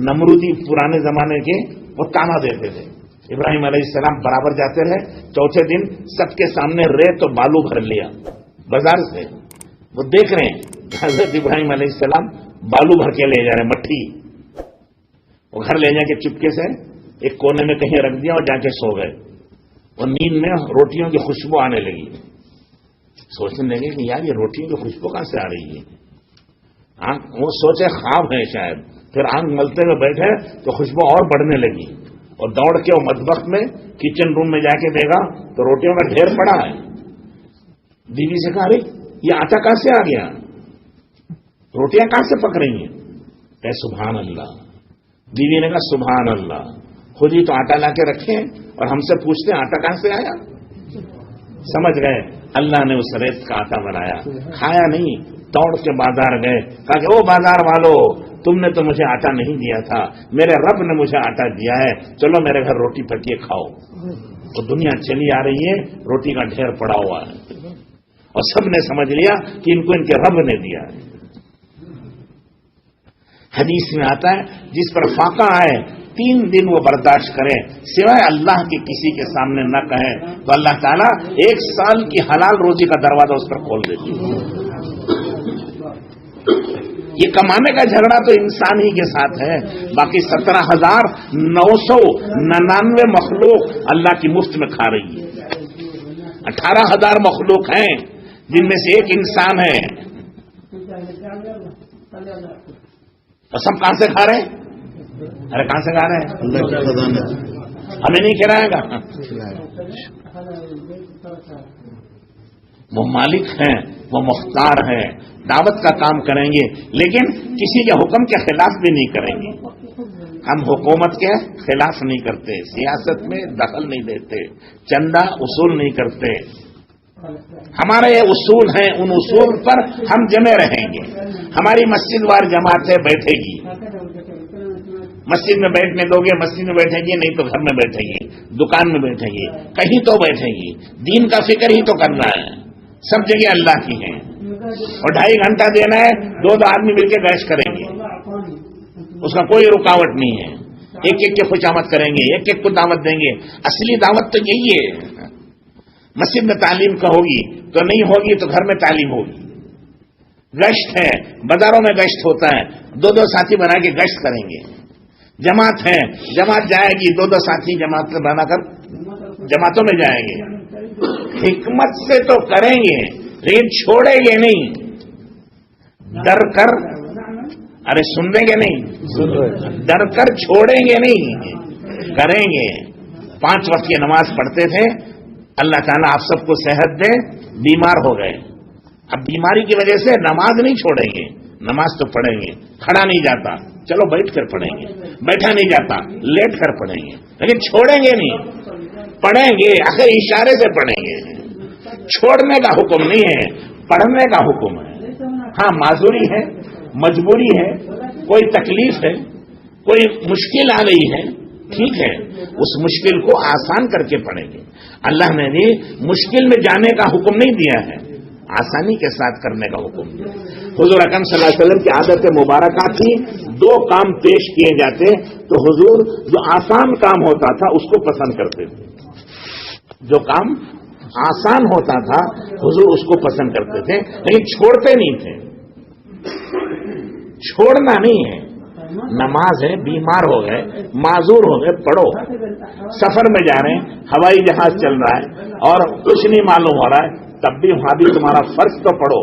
نمرودی پرانے زمانے کے وہ تانا دیتے تھے۔ ابراہیم علیہ السلام برابر جاتے رہے، چوتھے دن سب کے سامنے ریت اور بالو بھر لیا بازار سے۔ وہ دیکھ رہے ہیں حضرت ابراہیم علیہ السلام بالو بھر کے لے جا رہے ہیں، مٹھی۔ وہ گھر لے جا کے چپکے سے ایک کونے میں کہیں رکھ دیا اور جا کے سو گئے۔ اور نیند میں روٹیوں کی خوشبو آنے لگی، سوچنے لگے کہ یار یہ روٹیوں کی خوشبو کہاں سے آ رہی ہے؟ وہ سوچے خواب ہے شاید، پھر آنکھ ملتے ہوئے بیٹھے تو خوشبو اور بڑھنے لگی، اور دوڑ کے وہ مطبخ میں کچن روم میں جا کے دیکھا تو روٹیوں کا ڈھیر پڑا ہے۔ بیوی سے کہا ارے یہ آٹا کہاں سے آ گیا، روٹیاں کہاں سے پک رہی ہیں؟ کہ سبحان اللہ۔ بیوی نے کہا سبحان اللہ، خود ہی تو آٹا لا کے رکھے اور ہم سے پوچھتے ہیں آٹا کہاں سے آیا۔ سمجھ گئے اللہ نے اس ریت کا آٹا بنایا، کھایا نہیں، دوڑ کے بازار گئے، کہا کہ او بازار والو تم نے تو مجھے آٹا نہیں دیا تھا، میرے رب نے مجھے آٹا دیا ہے، چلو میرے گھر روٹی پکیے کھاؤ۔ تو دنیا چلی آ رہی ہے، روٹی کا ڈھیر پڑا ہوا ہے، اور سب نے سمجھ لیا کہ ان کو ان کے رب نے دیا ہے۔ حدیث میں آتا ہے جس پر فاقہ آئے 3 دن وہ برداشت کرے، سوائے اللہ کے کسی کے سامنے نہ کہے، تو اللہ تعالیٰ 1 سال کی حلال روزی کا دروازہ اس پر کھول دیتی ہے۔ یہ کمانے کا جھگڑا تو انسان ہی کے ساتھ ہے، باقی 17,999 مخلوق اللہ کی مفت میں کھا رہی ہے۔ 18,000 مخلوق ہیں جن میں سے ایک انسان ہے، اور سب کہاں سے کھا رہے ہیں؟ ارے کہاں سے کھا رہے ہیں؟ اللہ کے خزانے سے۔ ہمیں نہیں کھلائے گا، وہ مالک ہیں، وہ مختار ہیں، دعوت کا کام کریں گے لیکن کسی کے حکم کے خلاف بھی نہیں کریں گے۔ ہم حکومت کے خلاف نہیں کرتے، سیاست میں دخل نہیں دیتے، چندہ اصول نہیں کرتے۔ ہمارے یہ اصول ہیں، ان اصول پر ہم جمے رہیں گے۔ ہماری مسجد وار جماعت ہے، بیٹھے گی، مسجد میں بیٹھنے دو گے مسجد میں بیٹھے گی، نہیں تو گھر میں بیٹھے گی، دکان میں بیٹھے گی، کہیں تو بیٹھے گی، دین کا فکر ہی تو کرنا ہے۔ سب جگہ اللہ کی ہیں، اور 2.5 گھنٹہ دینا ہے، 2 آدمی مل کے گشت کریں گے، اس کا کوئی رکاوٹ نہیں ہے۔ ایک ایک کے خوشامد کریں گے، ایک ایک کو دعوت دیں گے۔ اصلی دعوت تو یہی ہے۔ مسجد میں تعلیم کا ہوگی تو نہیں ہوگی تو گھر میں تعلیم ہوگی۔ گشت ہے، بازاروں میں گشت ہوتا ہے، 2 ساتھی بنا کے گشت کریں گے۔ جماعت ہے، جماعت جائے گی، 2 ساتھی جماعت بنا کر جماعتوں میں جائیں گے۔ حکمت سے تو کریں گے لیکن چھوڑیں گے نہیں، ڈر کر، ارے سن رہے گے نہیں، ڈر کر چھوڑیں گے نہیں، کریں گے۔ 5 وقت کی نماز پڑھتے تھے، اللہ تعالیٰ آپ سب کو صحت دے، بیمار ہو گئے، اب بیماری کی وجہ سے نماز نہیں چھوڑیں گے، نماز تو پڑھیں گے۔ کھڑا نہیں جاتا، چلو بیٹھ کر پڑھیں گے، بیٹھا نہیں جاتا لیٹ کر پڑھیں گے، لیکن چھوڑیں گے نہیں، پڑھیں گے، آخر اشارے سے پڑھیں گے۔ چھوڑنے کا حکم نہیں ہے، پڑھنے کا حکم ہے۔ ہاں معذوری ہے، مجبوری ہے، کوئی تکلیف ہے، کوئی مشکل آ رہی ہے، ٹھیک ہے، اس مشکل کو آسان کر کے پڑھیں گے۔ اللہ نے بھی مشکل میں جانے کا حکم نہیں دیا ہے، آسانی کے ساتھ کرنے کا حکم دیا۔ حضور اکرم صلی اللہ علیہ وسلم کی عادت مبارکہ تھی، 2 کام پیش کیے جاتے تو حضور جو آسان کام ہوتا تھا اس کو پسند کرتے تھے، جو کام آسان ہوتا تھا حضور اس کو پسند کرتے تھے، لیکن چھوڑتے نہیں تھے۔ چھوڑنا نہیں ہے، نماز ہے، بیمار ہو گئے، معذور ہو گئے، پڑھو۔ سفر میں جا رہے ہیں، ہوائی جہاز چل رہا ہے اور کچھ نہیں معلوم ہو رہا ہے، تب بھی وہاں بھی تمہارا فرض تو پڑھو۔